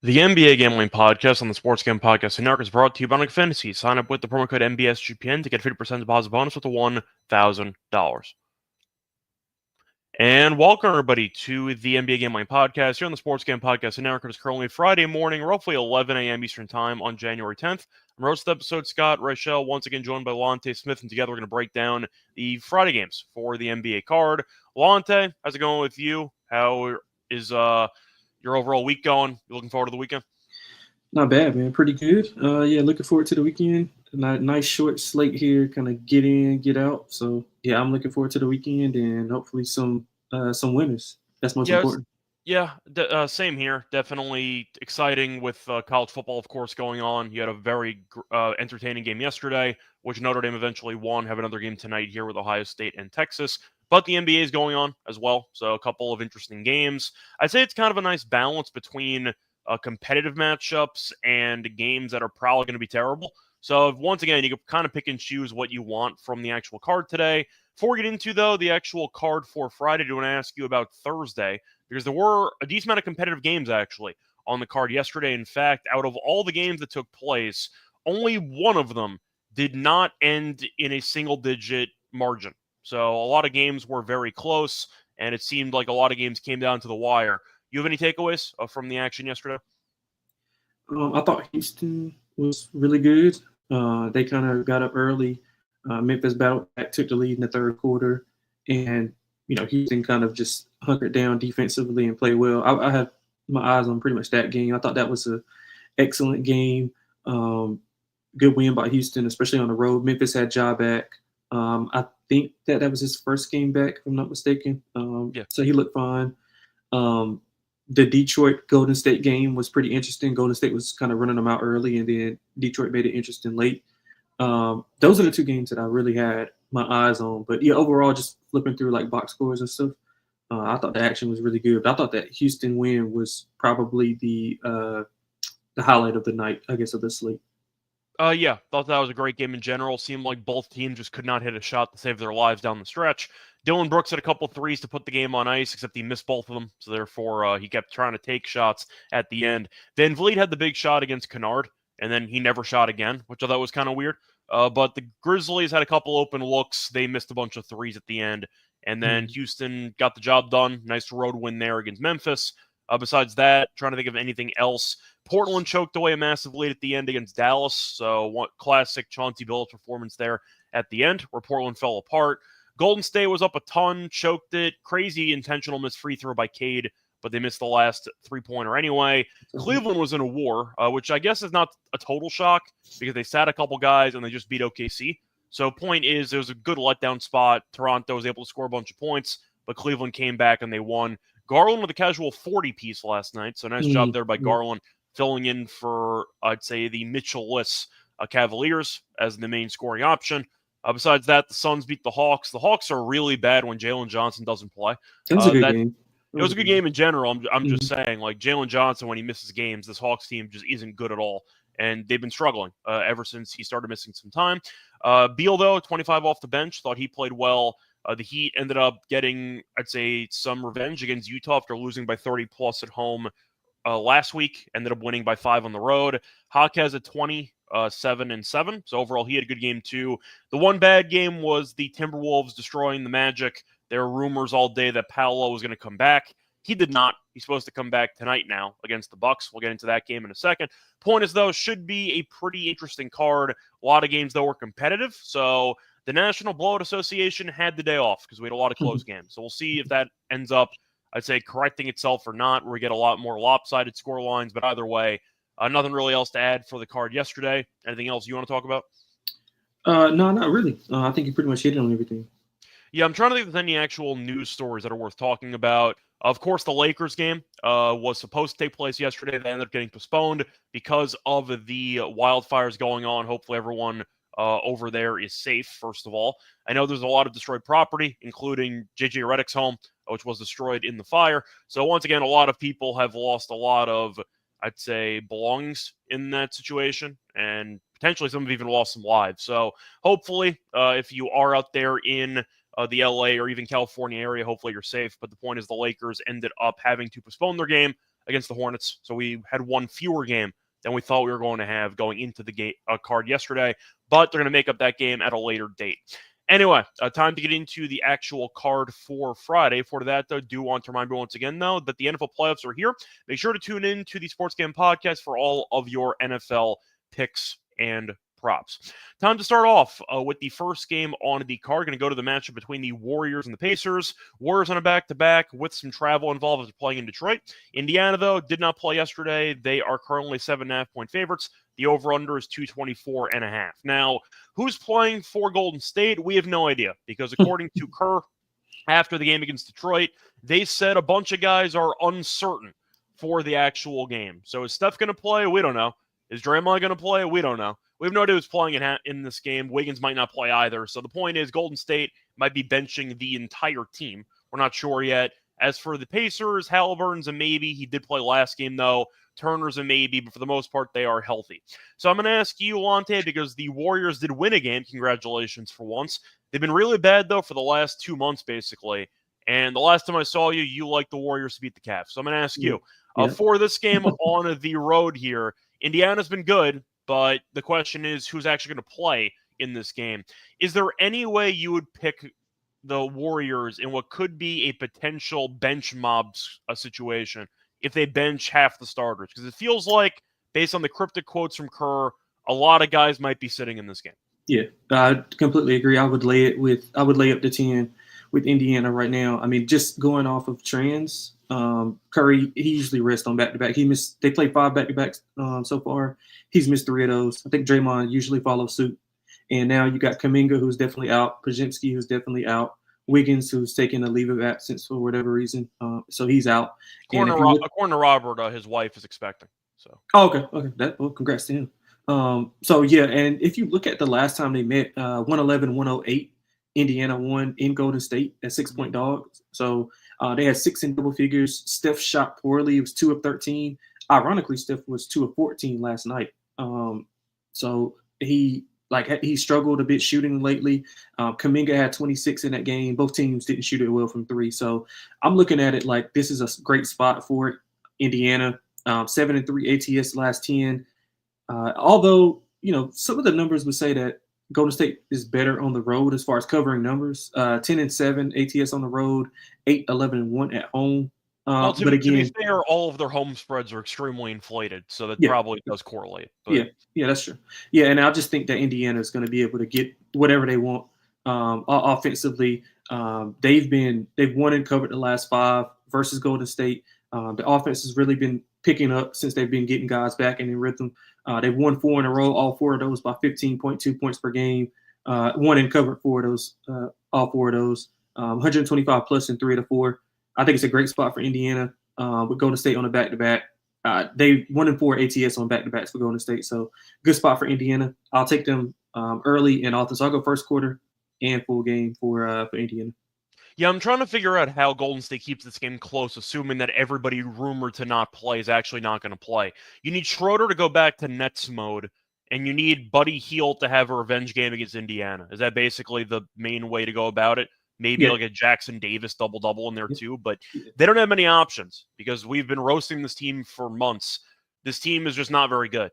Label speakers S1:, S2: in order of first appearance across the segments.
S1: The NBA Gambling Podcast on the Sports Gambling Podcast Network is brought to you by Underdog Fantasy. Sign up with the promo code SGPN to get 50% deposit bonus with a $1,000. And welcome, everybody, to the NBA Gambling Podcast here on the Sports Gambling Podcast Network. It is currently Friday morning, roughly 11 a.m. Eastern Time on January 10th. I'm host of the episode, Scott Reichel, once again joined by Lonte Smith, and together we're going to break down the Friday games for the NBA card. Lonte, how's it going with you? How is your overall week going? You looking forward to the weekend?
S2: Not bad, man. Pretty good. Yeah, looking forward to the weekend. Nice short slate here, kind of get in, get out. So yeah, I'm looking forward to the weekend and hopefully some winners. That's most important.
S1: Same here. Definitely exciting with college football, of course, going on. You had a very entertaining game yesterday, which Notre Dame eventually won. Have another game tonight here with Ohio State and Texas. But the NBA is going on as well, so a couple of interesting games. I'd say it's kind of a nice balance between competitive matchups and games that are probably going to be terrible. So once again, you can kind of pick and choose what you want from the actual card today. Before we get into, though, the actual card for Friday, I do want to ask you about Thursday, because there were a decent amount of competitive games, actually, on the card yesterday. In fact, out of all the games that took place, only one of them did not end in a single-digit margin. So a lot of games were very close, and it seemed like a lot of games came down to the wire. You have any takeaways from the action yesterday?
S2: I thought Houston was really good. They kind of got up early. Memphis battled back, took the lead in the third quarter, and Houston kind of just hunkered down defensively and played well. I had my eyes on pretty much that game. I thought that was an excellent game. Good win by Houston, especially on the road. Memphis had Ja back. I think that was his first game back, if I'm not mistaken. So he looked fine. The Detroit Golden State game was pretty interesting. Golden State was kind of running them out early, and then Detroit made it interesting late. Those are the two games that I really had my eyes on. But yeah, overall, just flipping through like box scores and stuff, I thought the action was really good. But I thought that Houston win was probably the highlight of the night, I guess, of the slate.
S1: Thought that was a great game in general. Seemed like both teams just could not hit a shot to save their lives down the stretch. Dillon Brooks had a couple threes to put the game on ice, except he missed both of them. So therefore, he kept trying to take shots at the end. Van Vliet had the big shot against Kennard, and then he never shot again, which I thought was kind of weird. But the Grizzlies had a couple open looks. They missed a bunch of threes at the end. And then Houston got the job done. Nice road win there against Memphis. Besides that, trying to think of anything else. Portland choked away a massive lead at the end against Dallas. So one classic Chauncey Billups performance there at the end where Portland fell apart. Golden State was up a ton, choked it. Crazy intentional missed free throw by Cade, but they missed the last three-pointer anyway. Cleveland was in a war, which I guess is not a total shock because they sat a couple guys and they just beat OKC. So point is, it was a good letdown spot. Toronto was able to score a bunch of points, but Cleveland came back and they won. Garland with a casual 40-piece last night, so nice job there by Garland, filling in for, I'd say, the Mitchell-less Cavaliers as the main scoring option. Besides that, the Suns beat the Hawks. The Hawks are really bad when Jalen Johnson doesn't play.
S2: It was a good game.
S1: It was a good game in general. I'm just saying, like, Jalen Johnson, when he misses games, this Hawks team just isn't good at all. And they've been struggling ever since he started missing some time. Beal, though, 25 off the bench, thought he played well. The Heat ended up getting, I'd say, some revenge against Utah after losing by 30-plus at home last week. Ended up winning by 5 on the road. Hawk has a 27-7. So overall, he had a good game, too. The one bad game was the Timberwolves destroying the Magic. There were rumors all day that Paolo was going to come back. He did not. He's supposed to come back tonight now against the Bucks. We'll get into that game in a second. Point is, though, should be a pretty interesting card. A lot of games, though, were competitive. So the National Blowout Association had the day off because we had a lot of close games. So we'll see if that ends up, I'd say, correcting itself or not, where we get a lot more lopsided score lines. But either way, nothing really else to add for the card yesterday. Anything else you want to talk about?
S2: No, not really. I think you pretty much hit it on everything.
S1: Yeah, I'm trying to think if there's any actual news stories that are worth talking about. Of course, the Lakers game was supposed to take place yesterday. They ended up getting postponed because of the wildfires going on. Hopefully everyone over there is safe, first of all. I know there's a lot of destroyed property, including J.J. Redick's home, which was destroyed in the fire. So once again, a lot of people have lost a lot of, I'd say, belongings in that situation, and potentially some have even lost some lives. So hopefully, if you are out there in the LA or even California area, hopefully you're safe. But the point is the Lakers ended up having to postpone their game against the Hornets. So we had one fewer game than we thought we were going to have going into the card yesterday. But they're going to make up that game at a later date. Anyway, time to get into the actual card for Friday. For that, though, do want to remind you once again, though, that the NFL playoffs are here. Make sure to tune in to the Sports Game Podcast for all of your NFL picks and props. Time to start off with the first game on the card. Going to go to the matchup between the Warriors and the Pacers. Warriors on a back-to-back with some travel involved as they're playing in Detroit. Indiana, though, did not play yesterday. They are currently 7.5-point favorites. The over-under is 224.5. Now, who's playing for Golden State? We have no idea because according to Kerr, after the game against Detroit, they said a bunch of guys are uncertain for the actual game. So is Steph going to play? We don't know. Is Draymond going to play? We don't know. We have no idea who's playing in this game. Wiggins might not play either. So the point is Golden State might be benching the entire team. We're not sure yet. As for the Pacers, Halliburton's a maybe. He did play last game, though. Turner's a maybe, but for the most part, they are healthy. So I'm going to ask you, Lonte, because the Warriors did win a game. Congratulations for once. They've been really bad, though, for the last 2 months, basically. And the last time I saw you, you liked the Warriors to beat the Cavs. So I'm going to ask you, for this game on the road here, Indiana's been good, but the question is who's actually going to play in this game. Is there any way you would pick the Warriors in what could be a potential bench mob situation if they bench half the starters? Because it feels like, based on the cryptic quotes from Kerr, a lot of guys might be sitting in this game.
S2: Yeah, I completely agree. I would lay up to 10 with Indiana right now. I mean, just going off of trends, Curry, he usually rests on back-to-back. They played 5 back-to-backs so far. He's missed 3 of those. I think Draymond usually follows suit. And now you got Kuminga, who's definitely out, Podziemski, who's definitely out, Wiggins, who's taking a leave of absence for whatever reason. So he's out.
S1: According to Robert, his wife is expecting. So.
S2: Oh, okay. Well, congrats to him. So, yeah, and if you look at the last time they met, 111-108, Indiana won in Golden State at 6-point dogs. So they had 6 in double figures. Steph shot poorly. It was 2 of 13. Ironically, Steph was 2 of 14 last night. So he struggled a bit shooting lately. Kuminga had 26 in that game. Both teams didn't shoot it well from 3. So I'm looking at it like this is a great spot for it. Indiana, 7-3 ATS last 10. Although, some of the numbers would say that Golden State is better on the road as far as covering numbers. 10-7 ATS on the road, 8-11-1 at home.
S1: To be fair, all of their home spreads are extremely inflated, so that probably does correlate. But. Yeah,
S2: that's true. Yeah, and I just think that Indiana is going to be able to get whatever they want offensively. They've won and covered the last 5 versus Golden State. The offense has really been picking up since they've been getting guys back and in rhythm. They've won 4 in a row, all 4 of those by 15.2 points per game. Won and covered 4 of those, all 4 of those. 125 plus in 3 of the 4. I think it's a great spot for Indiana with Golden State on a back-to-back. They 1-4 ATS on back-to-backs for Golden State, so good spot for Indiana. I'll take them early and often. So I'll go first quarter and full game for Indiana.
S1: Yeah, I'm trying to figure out how Golden State keeps this game close, assuming that everybody rumored to not play is actually not going to play. You need Schroeder to go back to Nets mode, and you need Buddy Hield to have a revenge game against Indiana. Is that basically the main way to go about it? Maybe like a Jackson Davis double-double in there too, but they don't have many options because we've been roasting this team for months. This team is just not very good.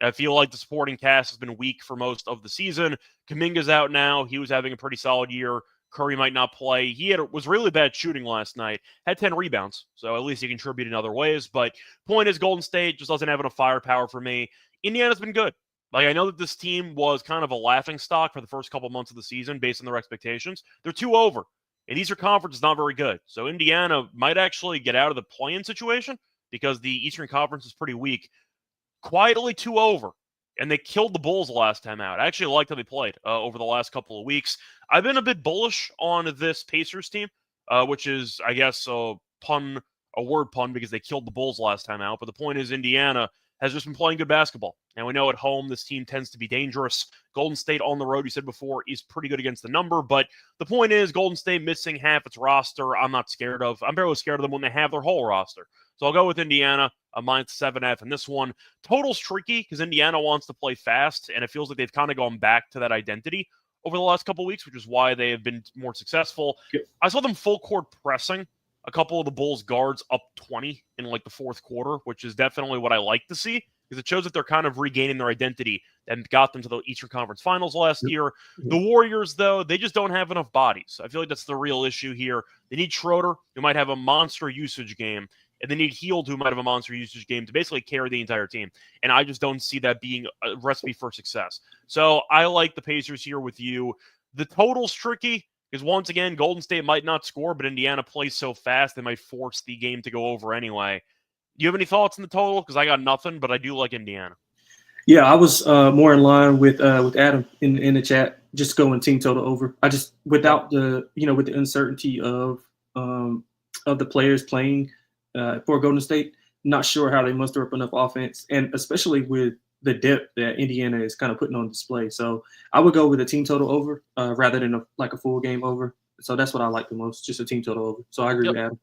S1: I feel like the supporting cast has been weak for most of the season. Kuminga's out now. He was having a pretty solid year. Curry might not play. He was really bad shooting last night. Had 10 rebounds, so at least he contributed in other ways. But point is, Golden State just doesn't have enough firepower for me. Indiana's been good. I know that this team was kind of a laughingstock for the first couple months of the season based on their expectations. They're 2 over. And Eastern Conference is not very good. So Indiana might actually get out of the play-in situation because the Eastern Conference is pretty weak. Quietly 2 over. And they killed the Bulls the last time out. I actually liked how they played over the last couple of weeks. I've been a bit bullish on this Pacers team, which is, I guess, a word pun because they killed the Bulls last time out. But the point is Indiana has just been playing good basketball. And we know at home this team tends to be dangerous. Golden State on the road, you said before, is pretty good against the number. But the point is Golden State missing half its roster, I'm not scared of. I'm barely scared of them when they have their whole roster. So I'll go with Indiana, a -7.5 in this one. Total's tricky because Indiana wants to play fast, and it feels like they've kind of gone back to that identity over the last couple of weeks, which is why they have been more successful.
S2: Yep.
S1: I saw them full court pressing a couple of the Bulls guards up 20 in like the fourth quarter, which is definitely what I like to see because it shows that they're kind of regaining their identity and got them to the Eastern Conference Finals last year. The Warriors, though, they just don't have enough bodies. I feel like that's the real issue here. They need Schroeder, who might have a monster usage game, and they need Hield, who might have a monster usage game to basically carry the entire team. And I just don't see that being a recipe for success. So I like the Pacers here with you. The total's tricky because, once again, Golden State might not score, but Indiana plays so fast they might force the game to go over anyway. Do you have any thoughts on the total? Because I got nothing, but I do like Indiana.
S2: Yeah, I was more in line with Adam in the chat, just going team total over. I just without the with the uncertainty of the players playing for Golden State, not sure how they muster up enough offense, and especially with the depth that Indiana is kind of putting on display. So I would go with a team total over rather than a full game over. So that's what I like the most, just a team total over. So I agree with Adam.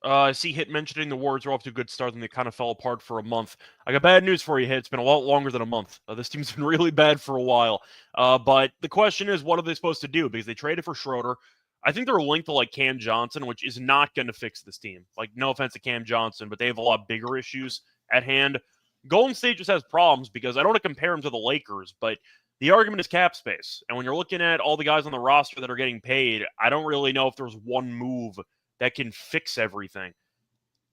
S1: I see Hit mentioning the Warriors are off to a good start and they kind of fell apart for a month. I got bad news for you, Hit. It's been a lot longer than a month. This team's been really bad for a while. But the question is, what are they supposed to do? Because they traded for Schroeder. I think they're linked to like Cam Johnson, which is not going to fix this team. Like, no offense to Cam Johnson, but they have a lot bigger issues at hand. Golden State just has problems because I don't want to compare them to the Lakers, but the argument is cap space. And when you're looking at all the guys on the roster that are getting paid, I don't really know if there's one move that can fix everything.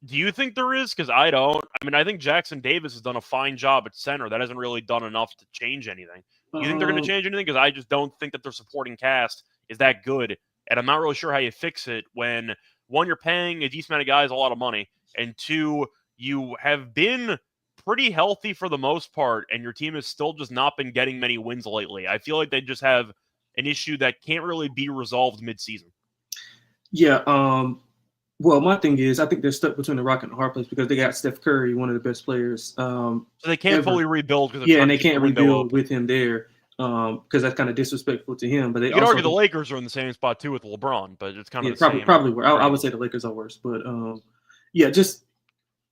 S1: Do you think there is? Because I don't. I mean, I think Jackson Davis has done a fine job at center. That hasn't really done enough to change anything. You think they're going to change anything? Because I just don't think that their supporting cast is that good. And I'm not really sure how you fix it when, one, you're paying a decent amount of guys a lot of money, and two, you have been pretty healthy for the most part, and your team has still just not been getting many wins lately. I feel like they just have an issue that can't really be resolved midseason.
S2: Yeah. Well, my thing is, I think they're stuck between the rock and the hard place because they got Steph Curry, one of the best players.
S1: So they can't fully rebuild.
S2: And they can't rebuild with him there because that's kind of disrespectful to him. But they
S1: you could argue the Lakers are in the same spot too with LeBron, but it's kind of the same.
S2: Probably where I would say the Lakers are worse. But yeah, just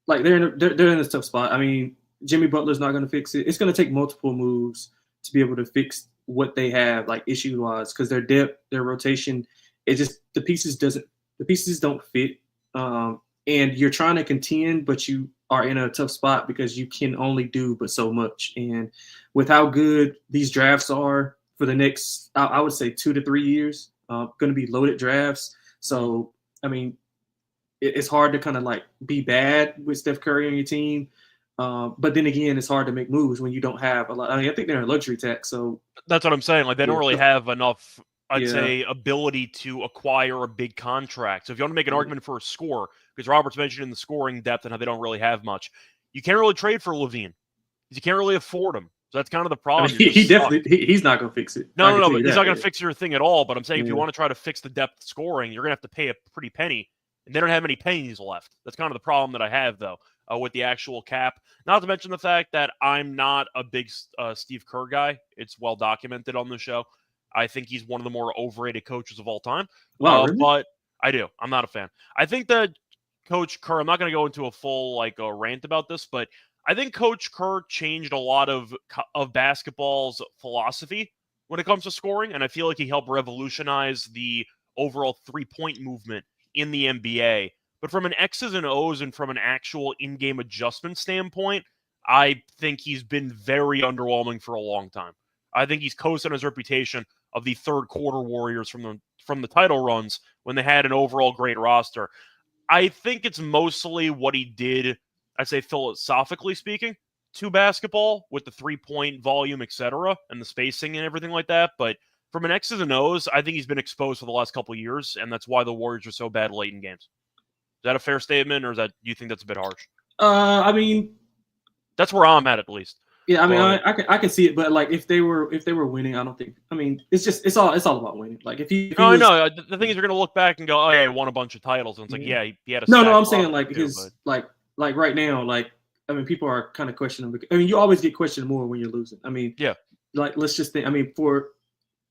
S2: like they're in a tough spot. I mean, Jimmy Butler's not going to fix it. It's going to take multiple moves to be able to fix what they have, like issue-wise, because their depth, their rotation. It just the pieces don't fit, and you're trying to contend, but you are in a tough spot because you can only do but so much. And with how good these drafts are for the next, I would say 2 to 3 years, going to be loaded drafts. So I mean, it's hard to kind of like be bad with Steph Curry on your team, but then again, it's hard to make moves when you don't have a lot. I mean, I think they're in a luxury tax, so
S1: that's what I'm saying. Like they don't really have enough. I'd say ability to acquire a big contract. So if you want to make an argument for a score, because Robert's mentioned in the scoring depth and how they don't really have much, you can't really trade for Levine because you can't really afford him. So that's kind of the problem.
S2: I mean, he's not going to fix it.
S1: No, but he's not going to fix your thing at all. But I'm saying if you want to try to fix the depth scoring, you're going to have to pay a pretty penny, and they don't have any pennies left. That's kind of the problem that I have though with the actual cap. Not to mention the fact that I'm not a big Steve Kerr guy. It's well documented on the show. I think he's one of the more overrated coaches of all time.
S2: Wow, really?
S1: But I do. I'm not a fan. I think that Coach Kerr, I'm not going to go into a full rant about this, but I think Coach Kerr changed a lot of basketball's philosophy when it comes to scoring, and I feel like he helped revolutionize the overall three-point movement in the NBA. But from an X's and O's and from an actual in-game adjustment standpoint, I think he's been very underwhelming for a long time. I think he's coasted on his reputation of the third quarter Warriors from the title runs when they had an overall great roster. I think it's mostly what he did, I'd say philosophically speaking, to basketball with the three-point volume, etc., and the spacing and everything like that. But from an X's and O's, I think he's been exposed for the last couple of years, and that's why the Warriors are so bad late in games. Is that a fair statement, or do you think that's a bit harsh?
S2: I mean,
S1: that's where I'm at least.
S2: Yeah, I mean, I can see it, but like if they were winning, I don't think. I mean, it's all about winning. Like if he
S1: I know the thing is, you're gonna look back and go, oh yeah, he won a bunch of titles, and it's like, yeah, he had a.
S2: No, I'm saying like his like right now, like I mean, people are kind of questioning. I mean, you always get questioned more when you're losing. I mean,
S1: yeah,
S2: like let's just think. I mean,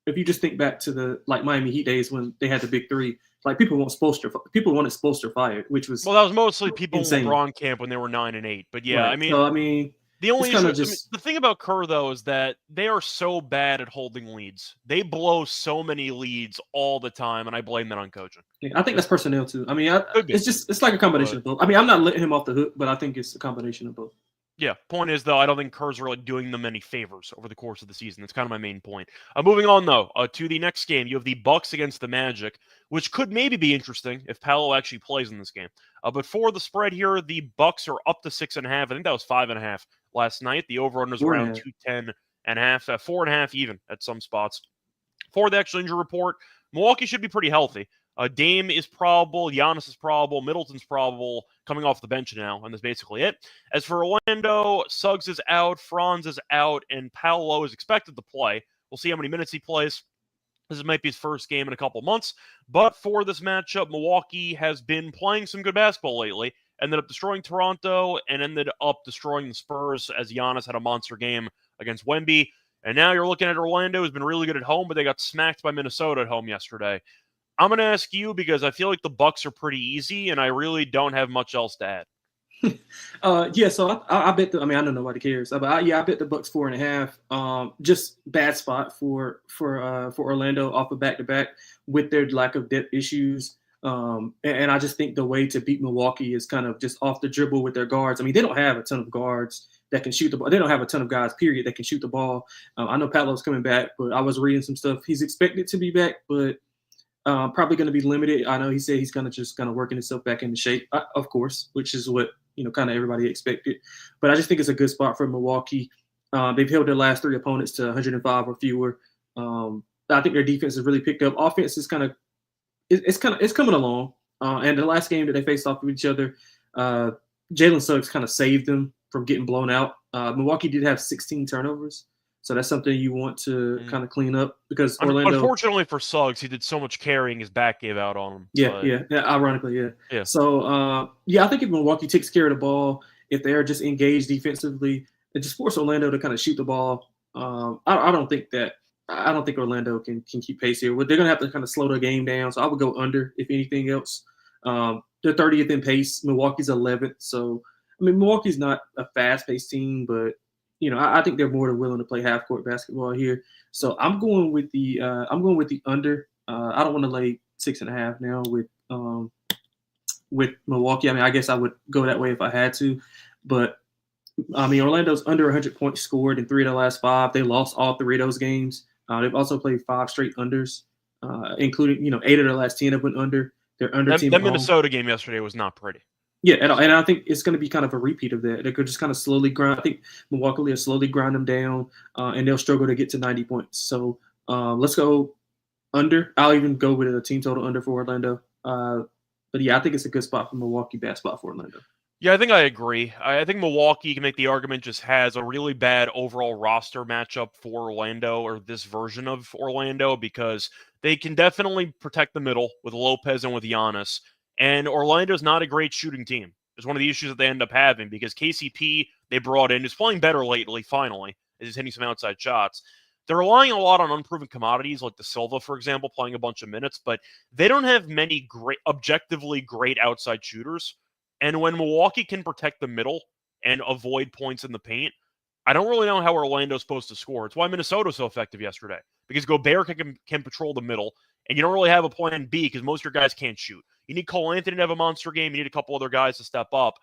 S2: if you just think back to the Miami Heat days when they had the big three, like people wanted Spoelstra fired, which was
S1: that was mostly people
S2: insane.
S1: in LeBron camp when they were 9-8. But yeah,
S2: right.
S1: I mean.
S2: So I mean.
S1: The only
S2: kind
S1: issue,
S2: of just
S1: the thing about Kerr, though, is that they are so bad at holding leads. They blow so many leads all the time, and I blame that on coaching.
S2: yeah, I think that's personnel too. I mean,
S1: Could be.
S2: it's like a combination of both. I mean, I'm not letting him off the hook, but I think it's a combination of both.
S1: Yeah, point is, though, I don't think Kerr's really doing them any favors over the course of the season. That's kind of my main point. Moving on, though, to the next game, you have the Bucks against the Magic, which could maybe be interesting if Paolo actually plays in this game. But for the spread here, the Bucks are up to 6.5. I think that was 5.5 last night. The over-under is around 210.5, 4.5 even at some spots. For the actual injury report, Milwaukee should be pretty healthy. Dame is probable, Giannis is probable, Middleton's probable, coming off the bench now, and that's basically it. As for Orlando, Suggs is out, Franz is out, and Paolo is expected to play. We'll see how many minutes he plays. This might be his first game in a couple months. But for this matchup, Milwaukee has been playing some good basketball lately. Ended up destroying Toronto and ended up destroying the Spurs as Giannis had a monster game against Wemby. And now you're looking at Orlando, who's been really good at home, but they got smacked by Minnesota at home yesterday. I'm going to ask you because I feel like the Bucks are pretty easy, and I really don't have much else to add.
S2: Yeah, so I bet. I don't know nobody cares, but I bet the Bucks 4.5. Just bad spot for Orlando off of back-to-back with their lack of depth issues. And I just think the way to beat Milwaukee is kind of just off the dribble with their guards. I mean, they don't have a ton of guards that can shoot the ball. They don't have a ton of guys, period, that can shoot the ball. I know Paolo's coming back, but I was reading some stuff. He's expected to be back, but probably going to be limited. I know he said he's going to working himself back into shape, of course, which is what kind of everybody expected. But I just think it's a good spot for Milwaukee. They've held their last 3 opponents to 105 or fewer. I think their defense has really picked up. Offense is it's coming along. And the last game that they faced off of each other, Jalen Suggs kind of saved them from getting blown out. Milwaukee did have 16 turnovers. So that's something you want to kind of clean up because Orlando.
S1: Unfortunately for Suggs, he did so much carrying, his back gave out on him.
S2: Yeah. Ironically, yeah. So I think if Milwaukee takes care of the ball, if they are just engaged defensively, it just force Orlando to kind of shoot the ball. I don't think Orlando can keep pace here. They're going to have to kind of slow the game down. So I would go under if anything else. They're 30th in pace. Milwaukee's 11th. So Milwaukee's not a fast-paced team, but I think they're more than willing to play half-court basketball here. So I'm going with the under. I don't want to lay 6.5 now with Milwaukee. I guess I would go that way if I had to, but Orlando's under 100 points scored in 3 of the last 5. They lost all 3 of those games. They've also played 5 straight unders, including 8 of their last 10 have went under. They're under team.
S1: That Minnesota game yesterday was not pretty.
S2: Yeah, and I think it's going to be kind of a repeat of that. They could just kind of slowly grind. I think Milwaukee will slowly grind them down, and they'll struggle to get to 90 points. So let's go under. I'll even go with a team total under for Orlando. But yeah, I think it's a good spot for Milwaukee, bad spot for Orlando.
S1: Yeah, I think I agree. I think Milwaukee can make the argument just has a really bad overall roster matchup for Orlando, or this version of Orlando, because they can definitely protect the middle with Lopez and with Giannis. And Orlando's not a great shooting team. It's one of the issues that they end up having because KCP they brought in is playing better lately, finally, is hitting some outside shots. They're relying a lot on unproven commodities like the Silva, for example, playing a bunch of minutes, but they don't have many objectively great outside shooters. And when Milwaukee can protect the middle and avoid points in the paint, I don't really know how Orlando's supposed to score. It's why Minnesota's so effective yesterday, because Gobert can patrol the middle, and you don't really have a plan B because most of your guys can't shoot. You need Cole Anthony to have a monster game. You need a couple other guys to step up.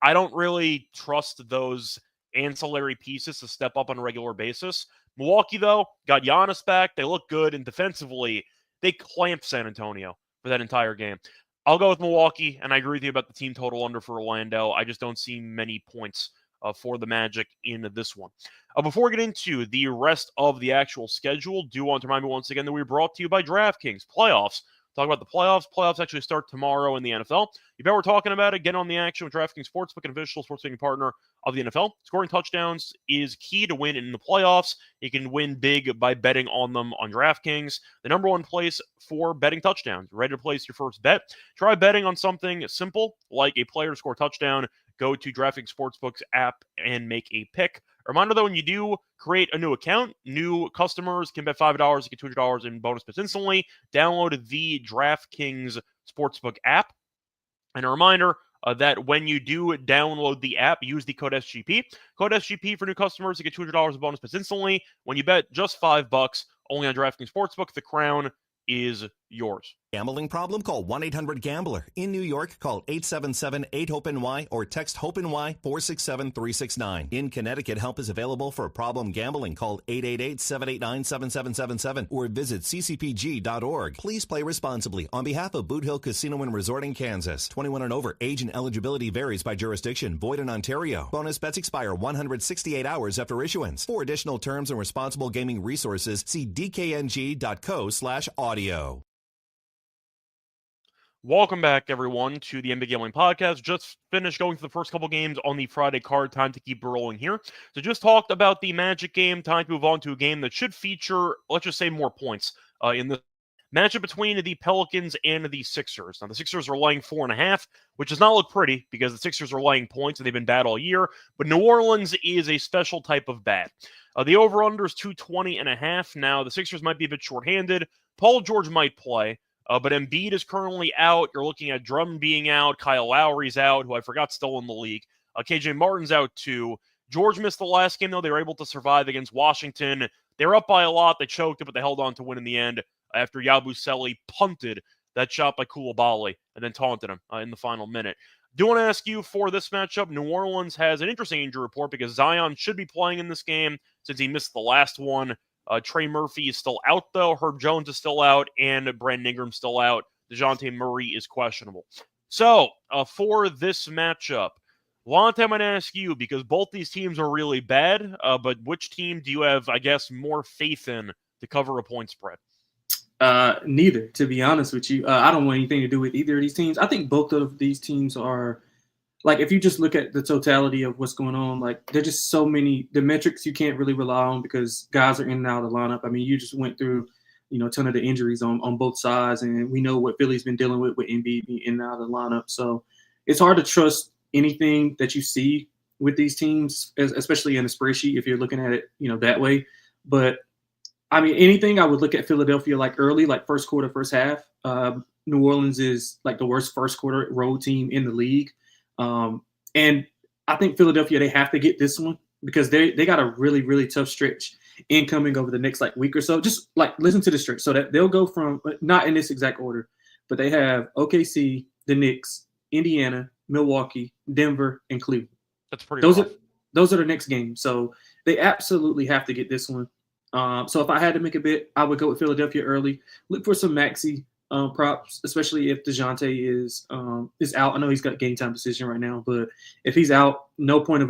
S1: I don't really trust those ancillary pieces to step up on a regular basis. Milwaukee, though, got Giannis back. They look good, and defensively, they clamped San Antonio for that entire game. I'll go with Milwaukee, and I agree with you about the team total under for Orlando. I just don't see many points for the Magic in this one. Before we get into the rest of the actual schedule, do want to remind you once again that we're brought to you by DraftKings. Playoffs. Talk about the playoffs. Playoffs actually start tomorrow in the NFL. You bet we're talking about it. Get on the action with DraftKings Sportsbook, an official sports betting partner of the NFL. Scoring touchdowns is key to win in the playoffs. You can win big by betting on them on DraftKings, the number one place for betting touchdowns. Ready to place your first bet? Try betting on something simple like a player to score a touchdown. Go to DraftKings Sportsbook's app and make a pick. Reminder, though, when you do create a new account, new customers can bet $5 to get $200 in bonus bets instantly. Download the DraftKings Sportsbook app. And a reminder, that when you do download the app, use the code SGP. Code SGP for new customers to get $200 of bonus bets instantly. When you bet just $5, only on DraftKings Sportsbook, the crown is yours.
S3: Gambling problem? Call 1-800-GAMBLER. In New York, call 877-8-HOPE-NY or text HOPE-NY 467-369. In Connecticut, help is available for problem gambling. Call 888-789-7777 or visit ccpg.org. Please play responsibly. On behalf of Boot Hill Casino and Resort in Kansas, 21 and over, age and eligibility varies by jurisdiction. Void in Ontario. Bonus bets expire 168 hours after issuance. For additional terms and responsible gaming resources, see dkng.co/audio.
S1: Welcome back, everyone, to the NBA Gambling Podcast. Just finished going through the first couple games on the Friday card. Time to keep rolling here. So just talked about the Magic game. Time to move on to a game that should feature, let's just say, more points in the matchup between the Pelicans and the Sixers. Now, the Sixers are laying 4.5, which does not look pretty because the Sixers are laying points and they've been bad all year. But New Orleans is a special type of bad. The over-under is 220.5. Now, the Sixers might be a bit shorthanded. Paul George might play. But Embiid is currently out. You're looking at Drummond being out. Kyle Lowry's out, who I forgot still in the league. KJ Martin's out too. George missed the last game, though. They were able to survive against Washington. They're up by a lot. They choked it, but they held on to win in the end after Yabusele punted that shot by Koulibaly and then taunted him in the final minute. Do want to ask you for this matchup, New Orleans has an interesting injury report because Zion should be playing in this game since he missed the last one. Trey Murphy is still out, though. Herb Jones is still out, and Brandon Ingram's still out. DeJounte Murray is questionable. So, for this matchup, Lonte, I'm going to ask you, because both these teams are really bad, but which team do you have, I guess, more faith in to cover a point spread?
S2: Neither, to be honest with you. I don't want anything to do with either of these teams. I think both of these teams are – like, if you just look at the totality of what's going on, like, there's just so many – the metrics you can't really rely on because guys are in and out of the lineup. I mean, you just went through, a ton of the injuries on both sides, and we know what Philly's been dealing with Embiid being in and out of the lineup. So it's hard to trust anything that you see with these teams, especially in a spreadsheet if you're looking at it, that way. But, I mean, anything I would look at Philadelphia, like, early, like first quarter, first half. New Orleans is, like, the worst first quarter road team in the league. And I think Philadelphia, they have to get this one because they got a really, really tough stretch incoming over the next week or so. Just listen to the stretch. So that they'll go from, not in this exact order, but they have OKC, the Knicks, Indiana, Milwaukee, Denver, and Cleveland.
S1: That's pretty rough.
S2: Those are the next games. So they absolutely have to get this one. So if I had to make a bet, I would go with Philadelphia early. Look for some maxi props, especially if DeJounte is out. I know he's got game time decision right now, but if he's out, no point of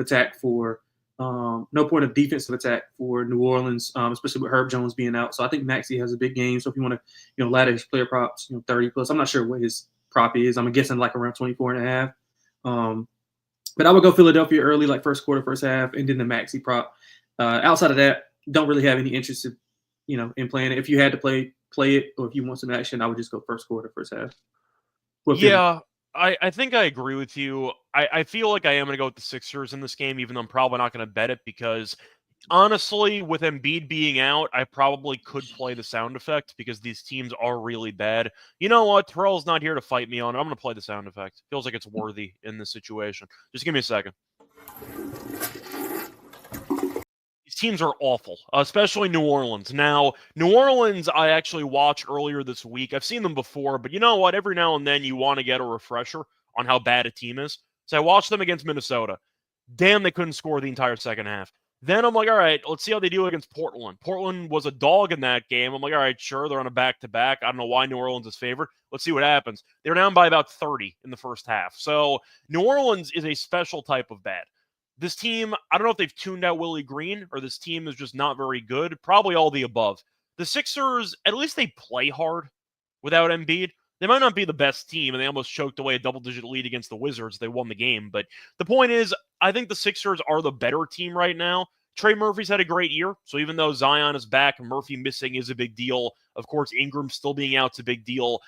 S2: defensive attack for New Orleans, especially with Herb Jones being out. So I think Maxey has a big game. So if you want to, ladder his player props, 30 plus. I'm not sure what his prop is. I'm guessing around 24.5. But I would go Philadelphia early, first quarter, first half, and then the Maxey prop. Outside of that, don't really have any interest in playing it. If you had to play it, or if you want some action, I would just go first quarter, first half.
S1: Yeah, I think I agree with you. I feel like I am going to go with the Sixers in this game, even though I'm probably not going to bet it because, honestly, with Embiid being out, I probably could play the sound effect because these teams are really bad. You know what? Terrell's not here to fight me on it. I'm going to play the sound effect. Feels like it's worthy in this situation. Just give me a second. Teams are awful, especially New Orleans. Now, New Orleans, I actually watched earlier this week. I've seen them before, but you know what? Every now and then you want to get a refresher on how bad a team is. So I watched them against Minnesota. Damn, they couldn't score the entire second half. Then I'm like, all right, let's see how they do against Portland. Portland was a dog in that game. I'm like, all right, sure, they're on a back-to-back. I don't know why New Orleans is favored. Let's see what happens. They're down by about 30 in the first half. So New Orleans is a special type of bad. This team, I don't know if they've tuned out Willie Green or this team is just not very good. Probably all the above. The Sixers, at least they play hard without Embiid. They might not be the best team, and they almost choked away a double-digit lead against the Wizards. They won the game. But the point is, I think the Sixers are the better team right now. Trey Murphy's had a great year. So even though Zion is back, Murphy missing is a big deal. Of course, Ingram still being out is a big deal.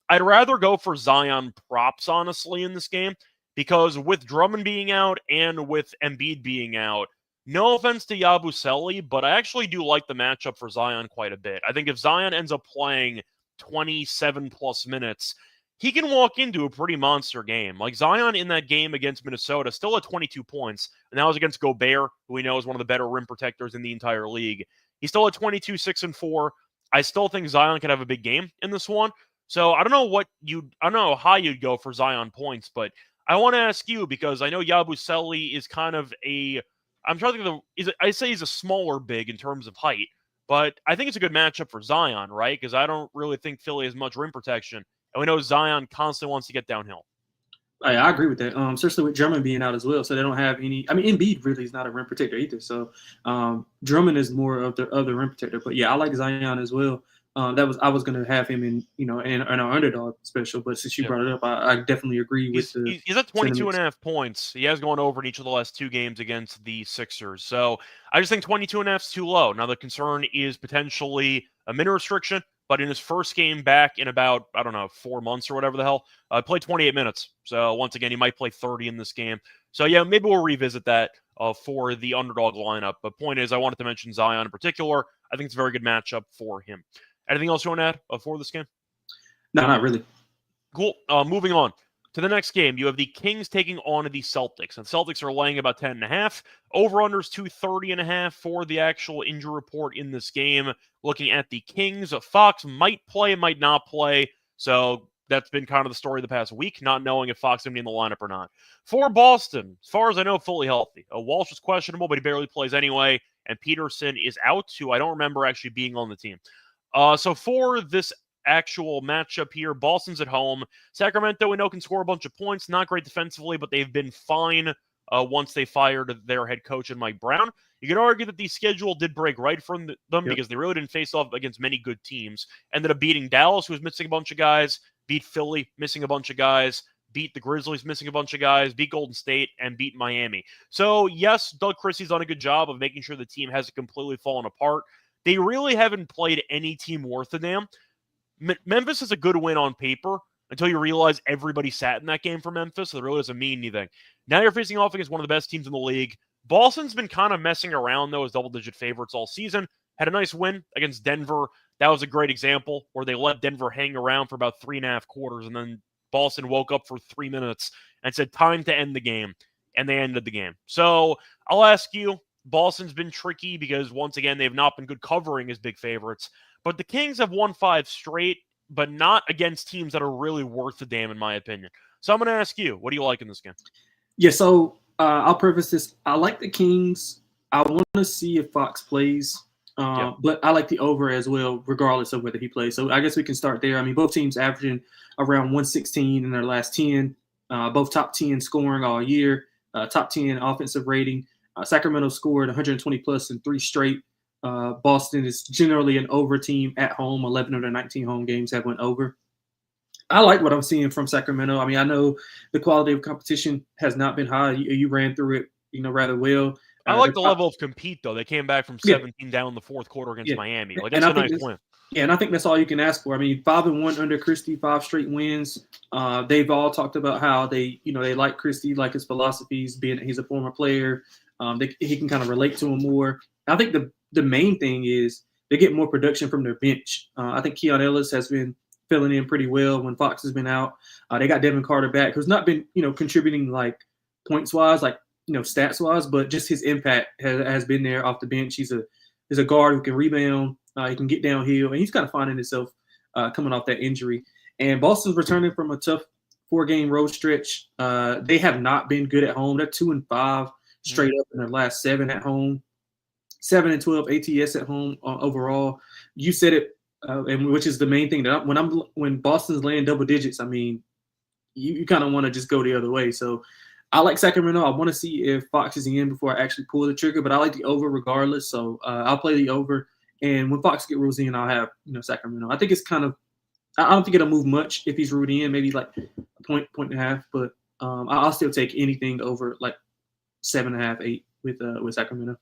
S1: I'd rather go for Zion props, honestly, in this game. Because with Drummond being out and with Embiid being out, no offense to Yabusele, but I actually do like the matchup for Zion quite a bit. I think if Zion ends up playing 27-plus minutes, he can walk into a pretty monster game. Like Zion in that game against Minnesota still had 22 points, and that was against Gobert, who we know is one of the better rim protectors in the entire league. He still had 22, 6, and 4. I still think Zion could have a big game in this one. So I don't know how you'd go for Zion points, but I want to ask you because I know Yabusele is kind of I'm trying to think of I say he's a smaller big in terms of height, but I think it's a good matchup for Zion, right? Because I don't really think Philly has much rim protection. And we know Zion constantly wants to get downhill.
S2: I agree with that. Especially with Drummond being out as well, so they don't have any. I mean, Embiid really is not a rim protector either. So Drummond is more of the rim protector. But yeah, I like Zion as well. I was going to have him in our underdog special, but since you brought it up, I definitely agree with the.
S1: He's at 22.5 points. He has gone over in each of the last 2 games against the Sixers. So I just think 22.5 is too low. Now the concern is potentially a minute restriction. But in his first game back in about, 4 months or whatever the hell, played 28 minutes. So once again, he might play 30 in this game. So yeah, maybe we'll revisit that for the underdog lineup. But point is, I wanted to mention Zion in particular. I think it's a very good matchup for him. Anything else you want to add for this game?
S2: No, not really.
S1: Cool. Moving on to the next game. You have the Kings taking on the Celtics. And the Celtics are laying about 10.5. Over-unders 230.5 for the actual injury report in this game. Looking at the Kings, Fox might play, might not play. So that's been kind of the story of the past week, not knowing if Fox is going to be in the lineup or not. For Boston, as far as I know, fully healthy. Walsh is questionable, but he barely plays anyway. And Peterson is out, who I don't remember actually being on the team. So for this actual matchup here, Boston's at home. Sacramento, we know, can score a bunch of points. Not great defensively, but they've been fine once they fired their head coach and Mike Brown. You can argue that the schedule did break right from them because they really didn't face off against many good teams. Ended up beating Dallas, who was missing a bunch of guys, beat Philly, missing a bunch of guys, beat the Grizzlies, missing a bunch of guys, beat Golden State, and beat Miami. So, yes, Doug Christie's done a good job of making sure the team hasn't completely fallen apart. They really haven't played any team worth a damn. Memphis is a good win on paper until you realize everybody sat in that game for Memphis, so it really doesn't mean anything. Now you're facing off against one of the best teams in the league. Boston's been kind of messing around, though, as double-digit favorites all season. Had a nice win against Denver. That was a great example where they let Denver hang around for about 3.5 quarters, and then Boston woke up for 3 minutes and said, time to end the game, and they ended the game. So I'll ask you, Boston's been tricky because, once again, they've not been good covering as big favorites. But the Kings have won 5 straight, but not against teams that are really worth the damn, in my opinion. So I'm going to ask you, what do you like in this game?
S2: Yeah, so I'll preface this. I like the Kings. I want to see if Fox plays, but I like the over as well, regardless of whether he plays. So I guess we can start there. I mean, both teams averaging around 116 in their last 10, both top 10 scoring all year, top 10 offensive rating. Sacramento scored 120-plus in 3 straight. Boston is generally an over team at home. 11 of their 19 home games have went over. I like what I'm seeing from Sacramento. I mean, I know the quality of competition has not been high. You ran through it, rather well.
S1: I like the level of compete, though. They came back from 17 down in the fourth quarter against Miami. Like, that's a nice win.
S2: Yeah, and I think that's all you can ask for. I mean, 5-1 under Christie, 5 straight wins. They've all talked about how they like Christie, like his philosophies, being that he's a former player. He can kind of relate to him more. I think the main thing is they get more production from their bench. I think Keon Ellis has been filling in pretty well when Fox has been out. They got Devin Carter back, who's not been, contributing like points-wise, like, stats-wise, but just his impact has been there off the bench. He's a guard who can rebound. He can get downhill, and he's kind of finding himself coming off that injury. And Boston's returning from a tough 4-game road stretch. They have not been good at home. They're 2-5 straight up in their last 7 at home. 7-12 ATS at home overall. You said it, and which is the main thing that when Boston's laying double digits, I mean, you kind of want to just go the other way. So I like Sacramento. I want to see if Fox is in before I actually pull the trigger, but I like the over regardless. So I'll play the over. And when Fox gets rules in, I'll have Sacramento. I think it's kind of – I don't think it'll move much if he's ruled in, maybe like a point and a half. But I'll still take anything over like 7.5, 8 with Sacramento.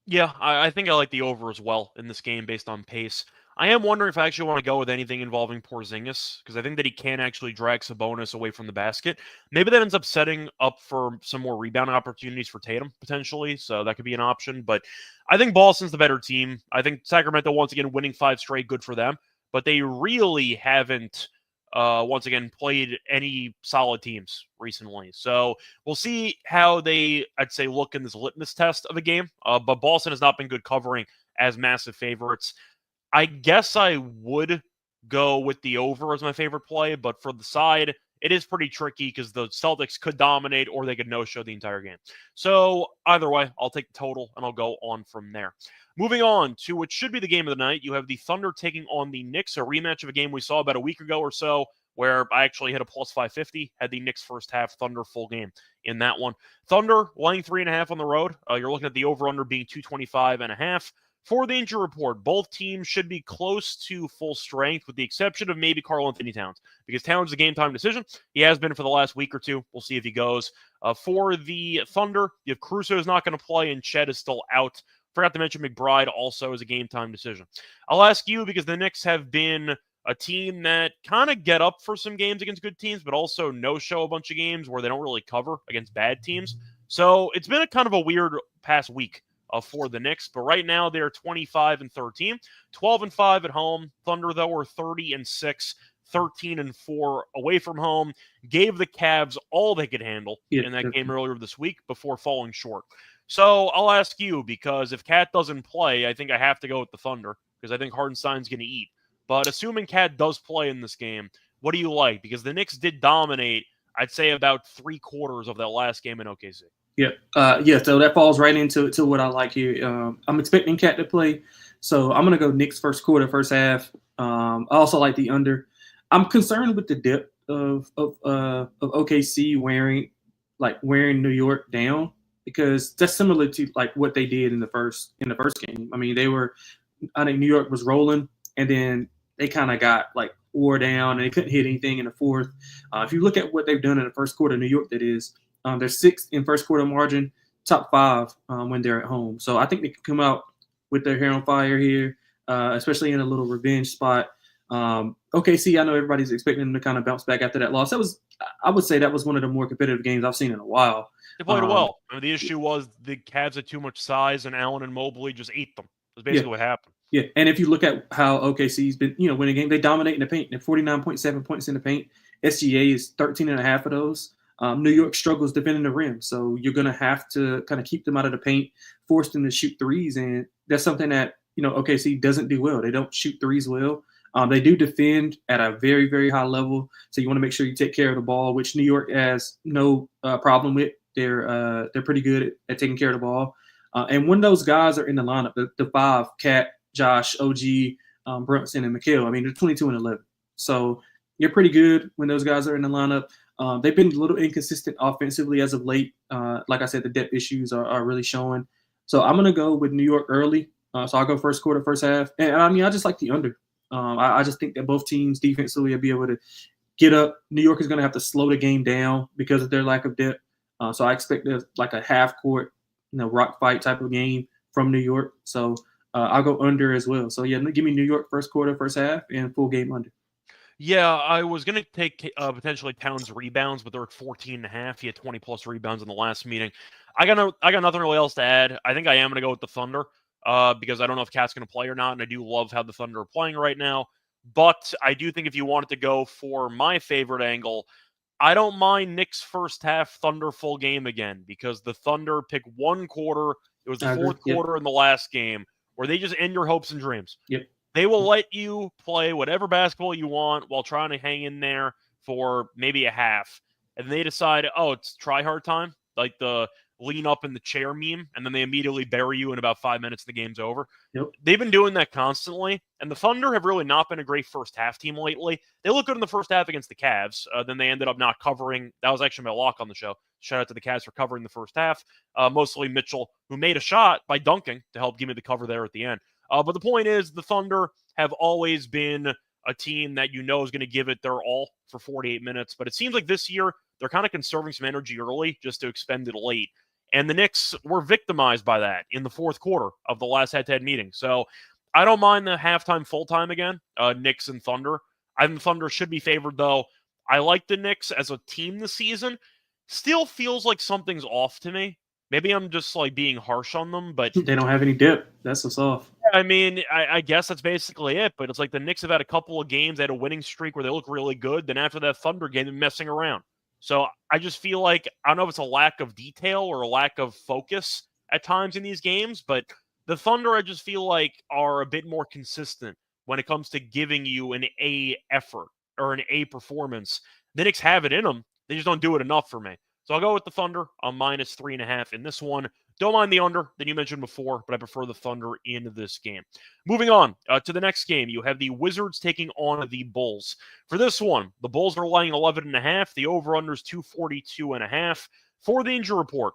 S1: Yeah, I think I like the over as well in this game based on pace. I am wondering if I actually want to go with anything involving Porzingis, because I think that he can actually drag Sabonis away from the basket. Maybe that ends up setting up for some more rebounding opportunities for Tatum, potentially, so that could be an option. But I think Boston's the better team. I think Sacramento, once again, winning 5 straight, good for them. But they really haven't once again, played any solid teams recently. So we'll see how they, I'd say, look in this litmus test of a game. But Boston has not been good covering as massive favorites. I guess I would go with the over as my favorite play, but for the side, it is pretty tricky because the Celtics could dominate or they could no-show the entire game. So either way, I'll take the total and I'll go on from there. Moving on to what should be the game of the night, you have the Thunder taking on the Knicks, a rematch of a game we saw about a week ago or so, where I actually hit a plus 550, had the Knicks first half, Thunder full game in that one. Thunder laying 3.5 on the road. You're looking at the over-under being 225.5. For the injury report, both teams should be close to full strength, with the exception of maybe Karl-Anthony Towns, because Towns is a game-time decision. He has been for the last week or two. We'll see if he goes. For the Thunder, you have Caruso is not going to play, and Chet is still out. Forgot to mention McBride also is a game-time decision. I'll ask you, because the Knicks have been a team that kind of get up for some games against good teams, but also no-show a bunch of games where they don't really cover against bad teams. So it's been a kind of a weird past week for the Knicks, but right now they're 25-13, 12-5 at home. Thunder, though, are 30-6, 13-4 away from home. Gave the Cavs all they could handle in that game earlier this week before falling short. So I'll ask you, because if Cat doesn't play, I think I have to go with the Thunder, because I think Hardenstein's going to eat. But assuming Cat does play in this game, what do you like? Because the Knicks did dominate, I'd say, about 3/4 of that last game in OKC.
S2: Yeah, so that falls right into what I like here. I'm expecting Cat to play, so I'm going to go Knicks first quarter, first half. I also like the under. I'm concerned with the depth of OKC wearing New York down, because that's similar to like what they did in the first game. I mean, I think New York was rolling, and then they kind of got like wore down, and they couldn't hit anything in the fourth. If you look at what they've done in the first quarter, New York, that is. They're 6th in first quarter margin, top 5 when they're at home. So I think they can come out with their hair on fire here, especially in a little revenge spot. OKC, I know everybody's expecting them to kind of bounce back after that loss. I would say that was one of the more competitive games I've seen in a while.
S1: They played well. I mean, the issue was the Cavs had too much size, and Allen and Mobley just ate them. That's basically what happened.
S2: Yeah, and if you look at how OKC's been, winning game, they dominate in the paint. They're 49.7 points in the paint. SGA is 13.5 of those. New York struggles defending the rim, so you're going to have to kind of keep them out of the paint, force them to shoot threes, and that's something that OKC doesn't do well. They don't shoot threes well. They do defend at a very, very high level, so you want to make sure you take care of the ball, which New York has no problem with. They're pretty good at taking care of the ball, and when those guys are in the lineup, the 5, Cat, Josh, OG, Brunson, and Mikal, I mean, they're 22 and 11, so you're pretty good when those guys are in the lineup. They've been a little inconsistent offensively as of late. Like I said, the depth issues are really showing. So I'm going to go with New York early. So I'll go first quarter, first half. And I mean, I just like the under. I just think that both teams defensively will be able to get up. New York is going to have to slow the game down because of their lack of depth. So I expect like a half court, rock fight type of game from New York. So I'll go under as well. So yeah, give me New York first quarter, first half, and full game under.
S1: Yeah, I was going to take potentially Towns rebounds, but they're at 14.5. He had 20-plus rebounds in the last meeting. I got nothing really else to add. I think I am going to go with the Thunder because I don't know if Cat's going to play or not, and I do love how the Thunder are playing right now. But I do think if you wanted to go for my favorite angle, I don't mind Knicks first half, Thunder full game again, because the Thunder pick one quarter. It was the fourth quarter in the last game where they just end your hopes and dreams.
S2: Yep.
S1: They will let you play whatever basketball you want while trying to hang in there for maybe a half. And they decide, it's try-hard time, like the lean up in the chair meme, and then they immediately bury you in about 5 minutes and the game's over.
S2: Yep.
S1: They've been doing that constantly, and the Thunder have really not been a great first-half team lately. They look good in the first half against the Cavs. Then they ended up not covering. That was actually my lock on the show. Shout out to the Cavs for covering the first half. Mostly Mitchell, who made a shot by dunking to help give me the cover there at the end. But the point is, the Thunder have always been a team that is going to give it their all for 48 minutes. But it seems like this year, they're kind of conserving some energy early just to expend it late. And the Knicks were victimized by that in the fourth quarter of the last head-to-head meeting. So I don't mind the halftime, full-time again, Knicks and Thunder. I think the Thunder should be favored, though. I like the Knicks as a team this season. Still feels like something's off to me. Maybe I'm just being harsh on them, but
S2: they don't have any depth. That's what's off.
S1: I mean, I guess that's basically it. But it's like the Knicks have had a couple of games. They had a winning streak where they look really good. Then after that Thunder game, they're messing around. So I just feel like, I don't know if it's a lack of detail or a lack of focus at times in these games, but the Thunder, I just feel like, are a bit more consistent when it comes to giving you an A effort or an A performance. The Knicks have it in them. They just don't do it enough for me. So I'll go with the Thunder on -3.5 in this one. Don't mind the under that you mentioned before, but I prefer the Thunder in this game. Moving on to the next game, you have the Wizards taking on the Bulls. For this one, the Bulls are laying 11.5. The over-under is 242.5. For the injury report,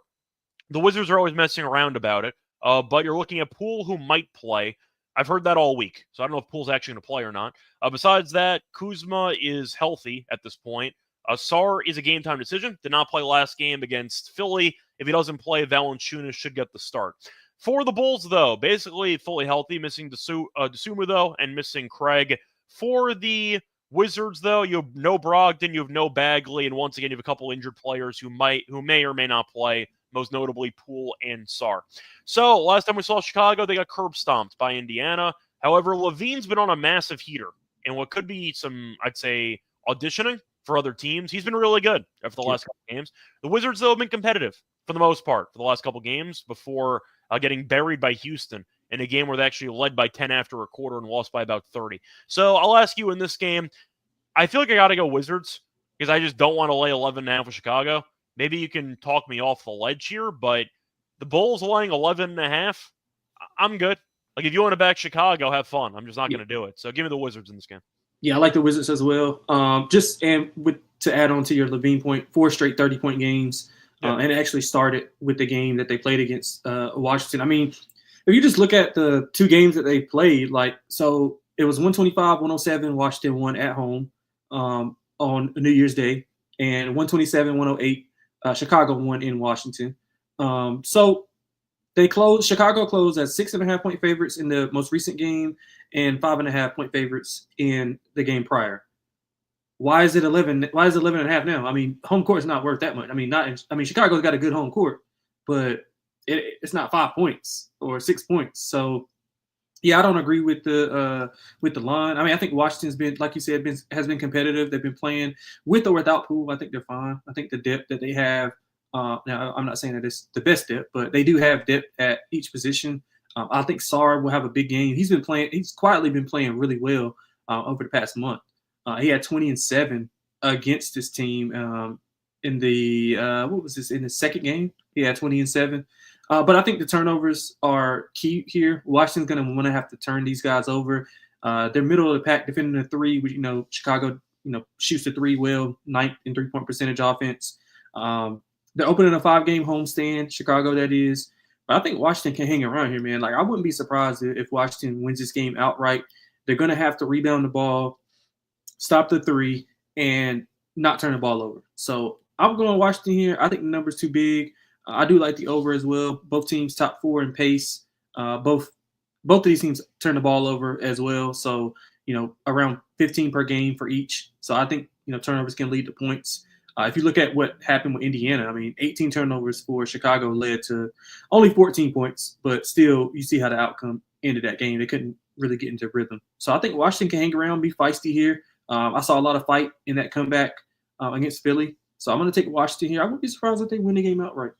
S1: the Wizards are always messing around about it, but you're looking at Poole, who might play. I've heard that all week, so I don't know if Poole's actually going to play or not. Besides that, Kuzma is healthy at this point. Sarr is a game-time decision. Did not play last game against Philly. If he doesn't play, Valanciunas should get the start. For the Bulls, though, basically fully healthy, missing Dosunmu, though, and missing Craig. For the Wizards, though, you have no Brogdon, you have no Bagley, and once again, you have a couple injured players who may or may not play, most notably Poole and Sarr. So, last time we saw Chicago, they got curb stomped by Indiana. However, Levine's been on a massive heater, and what could be some, I'd say, auditioning for other teams. He's been really good after the last couple games. The Wizards, though, have been competitive for the most part for the last couple games before getting buried by Houston in a game where they actually led by 10 after a quarter and lost by about 30. So I'll ask you in this game, I feel like I got to go Wizards because I just don't want to lay 11.5 with Chicago. Maybe you can talk me off the ledge here, but the Bulls laying 11.5, I'm good. Like, if you want to back Chicago, have fun. I'm just not going to do it. So give me the Wizards in this game.
S2: Yeah, I like the Wizards as well. To add on to your Levine point, 4 straight 30-point games, and it actually started with the game that they played against Washington. I mean, if you just look at the 2 games that they played, so it was 125-107, Washington won at home on New Year's Day, and 127-108, Chicago won in Washington. So Chicago closed as 6.5-point favorites in the most recent game and 5.5-point favorites in the game prior. Why is it 11? Why is it 11.5 now? I mean, home court is not worth that much. I mean, Chicago's got a good home court, but it's not 5 points or 6 points. So, yeah, I don't agree with the line. I mean, I think Washington's been, like you said, has been competitive. They've been playing with or without Poole. I think they're fine. I think the depth that they have. Now, I'm not saying that it's the best depth, but they do have depth at each position. I think Sarr will have a big game. He's quietly been playing really well over the past month. He had 20 and 7 against this team in the in the second game. He had 20 and 7. But I think the turnovers are key here. Washington's going to want to have to turn these guys over. They're middle of the pack defending the 3. Chicago, shoots the 3 well, 9th in 3-point percentage offense. They're opening a 5-game homestand, Chicago that is. But I think Washington can hang around here, man. Like, I wouldn't be surprised if Washington wins this game outright. They're going to have to rebound the ball, stop the 3, and not turn the ball over. So I'm going Washington here. I think the number's too big. I do like the over as well. Both teams top 4 in pace. Both of these teams turn the ball over as well. So, around 15 per game for each. So I think, turnovers can lead to points. If you look at what happened with Indiana, I mean, 18 turnovers for Chicago led to only 14 points, but still, you see how the outcome ended that game. They couldn't really get into rhythm. So I think Washington can hang around, be feisty here. I saw a lot of fight in that comeback against Philly. So I'm going to take Washington here. I wouldn't be surprised if they win the game outright.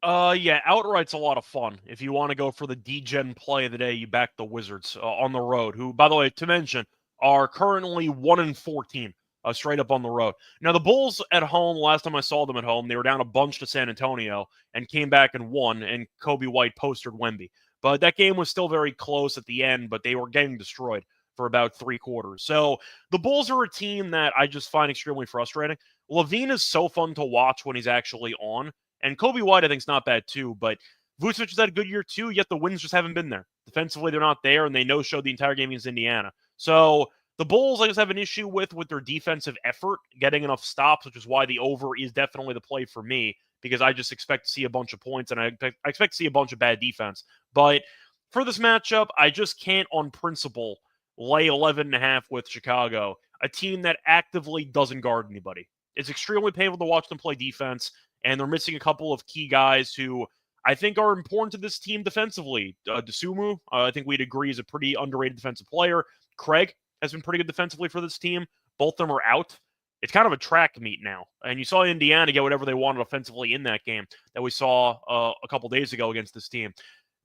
S1: Yeah, outright's a lot of fun. If you want to go for the D-Gen play of the day, you back the Wizards on the road, who, by the way, to mention, are currently 1-14. Straight up on the road. Now, the Bulls at home, last time I saw them at home, they were down a bunch to San Antonio and came back and won, and Kobe White posted Wemby. But that game was still very close at the end, but they were getting destroyed for about 3 quarters. So the Bulls are a team that I just find extremely frustrating. Levine is so fun to watch when he's actually on, and Kobe White I think is not bad too, but Vucevic has had a good year too, yet the wins just haven't been there. Defensively, they're not there, and they no-showed the entire game against Indiana. So the Bulls, I just have an issue with their defensive effort, getting enough stops, which is why the over is definitely the play for me, because I just expect to see a bunch of points, and I expect to see a bunch of bad defense. But for this matchup, I just can't, on principle, lay 11.5 with Chicago, a team that actively doesn't guard anybody. It's extremely painful to watch them play defense, and they're missing a couple of key guys who I think are important to this team defensively. Desumu, I think we'd agree, is a pretty underrated defensive player. Craig has been pretty good defensively for this team. Both of them are out. It's kind of a track meet now. And you saw Indiana get whatever they wanted offensively in that game that we saw a couple days ago against this team.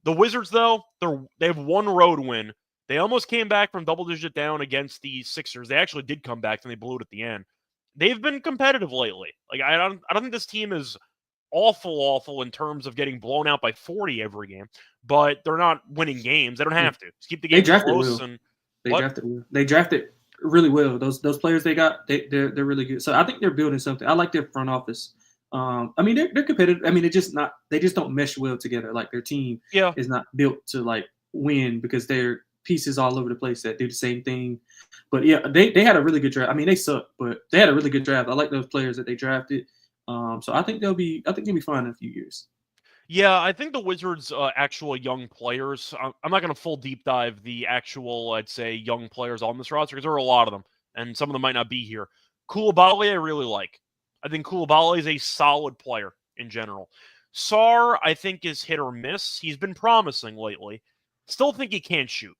S1: The Wizards, though, they have one road win. They almost came back from double-digit down against the Sixers. They actually did come back, and they blew it at the end. They've been competitive lately. Like I don't think this team is awful in terms of getting blown out by 40 every game, but they're not winning games. They don't have to. Just keep the game close.
S2: Well. They drafted really well. Those players they got, they're really good. So I think they're building something. I like their front office. I mean, they're competitive. I mean, they just don't mesh well together. Like their team is not built to like win because they're pieces all over the place that do the same thing. But yeah, they had a really good draft. I mean, they suck, but they had a really good draft. I like those players that they drafted. So I think they'll be fine in a few years.
S1: Yeah, I think the Wizards' actual young players, I'm not going to full deep dive the actual, I'd say, young players on this roster because there are a lot of them, and some of them might not be here. Koulibaly, I really like. I think Koulibaly is a solid player in general. Sarr, I think, is hit or miss. He's been promising lately. Still think he can't shoot.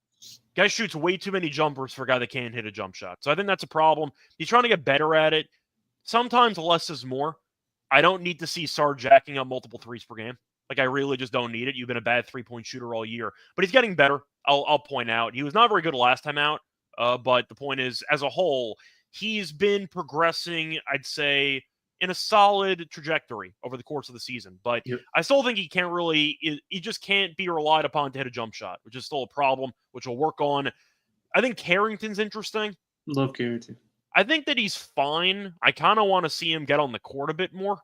S1: Guy shoots way too many jumpers for a guy that can't hit a jump shot. So I think that's a problem. He's trying to get better at it. Sometimes less is more. I don't need to see Sarr jacking up multiple threes per game. Like, I really just don't need it. You've been a bad three-point shooter all year. But he's getting better, I'll point out. He was not very good last time out, but the point is, as a whole, he's been progressing, I'd say, in a solid trajectory over the course of the season. But I still think he just can't be relied upon to hit a jump shot, which is still a problem, which we'll work on. I think Carrington's interesting.
S2: Love Carrington.
S1: I think that he's fine. I kind of want to see him get on the court a bit more.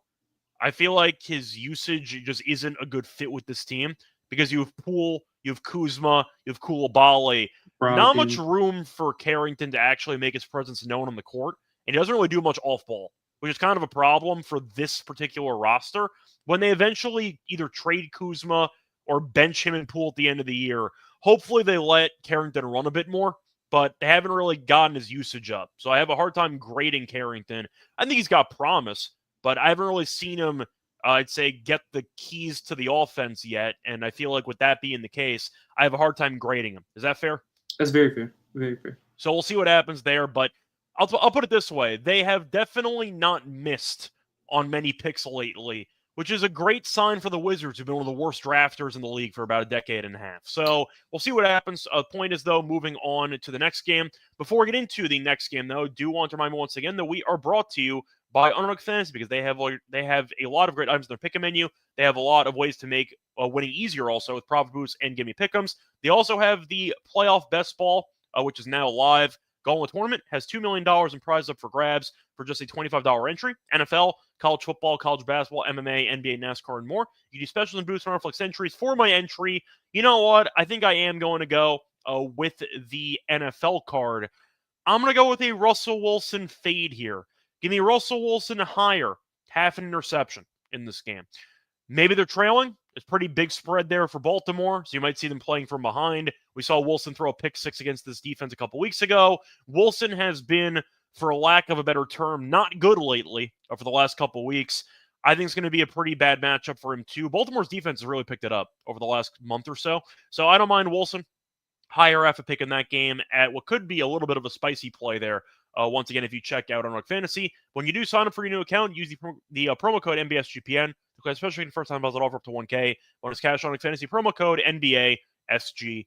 S1: I feel like his usage just isn't a good fit with this team because you have Poole, you have Kuzma, you have Koulibaly. Not much room for Carrington to actually make his presence known on the court, and he doesn't really do much off-ball, which is kind of a problem for this particular roster. When they eventually either trade Kuzma or bench him and Poole at the end of the year, hopefully they let Carrington run a bit more, but they haven't really gotten his usage up. So I have a hard time grading Carrington. I think he's got promise, but I haven't really seen him, I'd say, get the keys to the offense yet. And I feel like with that being the case, I have a hard time grading him. Is that fair?
S2: That's very fair. Very fair.
S1: So we'll see what happens there. But I'll put it this way. They have definitely not missed on many picks lately, which is a great sign for the Wizards, who've been one of the worst drafters in the league for about a decade and a half. So we'll see what happens. Point is, though, moving on to the next game. Before we get into the next game, though, I do want to remind you once again that we are brought to you by Underdog Fantasy because they have a lot of great items in their pick menu. They have a lot of ways to make winning easier also with profit boosts and gimme pick'ems. They also have the playoff best ball, which is now live. Gauntlet Tournament has $2 million in prizes up for grabs for just a $25 entry. NFL, college football, college basketball, MMA, NBA, NASCAR, and more. You do specials and boosts on Netflix entries. For my entry, you know what? I think I am going to go with the NFL card. I'm going to go with a Russell Wilson fade here. Give me Russell Wilson higher, half an interception in this game. Maybe they're trailing. It's pretty big spread there for Baltimore, so you might see them playing from behind. We saw Wilson throw a pick six against this defense a couple weeks ago. Wilson has been, for lack of a better term, not good lately for the last couple weeks. I think it's going to be a pretty bad matchup for him, too. Baltimore's defense has really picked it up over the last month or so. So I don't mind Wilson. Higher after picking that game at what could be a little bit of a spicy play there. Once again, if you check out Underdog Fantasy, when you do sign up for your new account, use the promo code NBSGPN, especially the first time deposit offer up to 1K. Bonus cash on Fantasy promo code NBASGPN.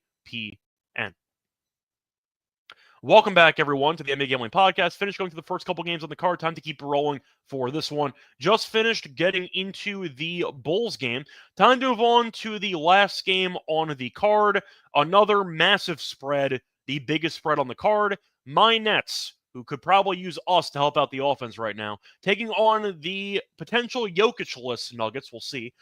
S1: Welcome back, everyone, to the NBA Gambling Podcast. Finished going through the first couple games on the card. Time to keep rolling for this one. Just finished getting into the Bulls game. Time to move on to the last game on the card. Another massive spread, the biggest spread on the card. My Nets, who could probably use us to help out the offense right now, taking on the potential Jokic-less Nuggets. We'll see.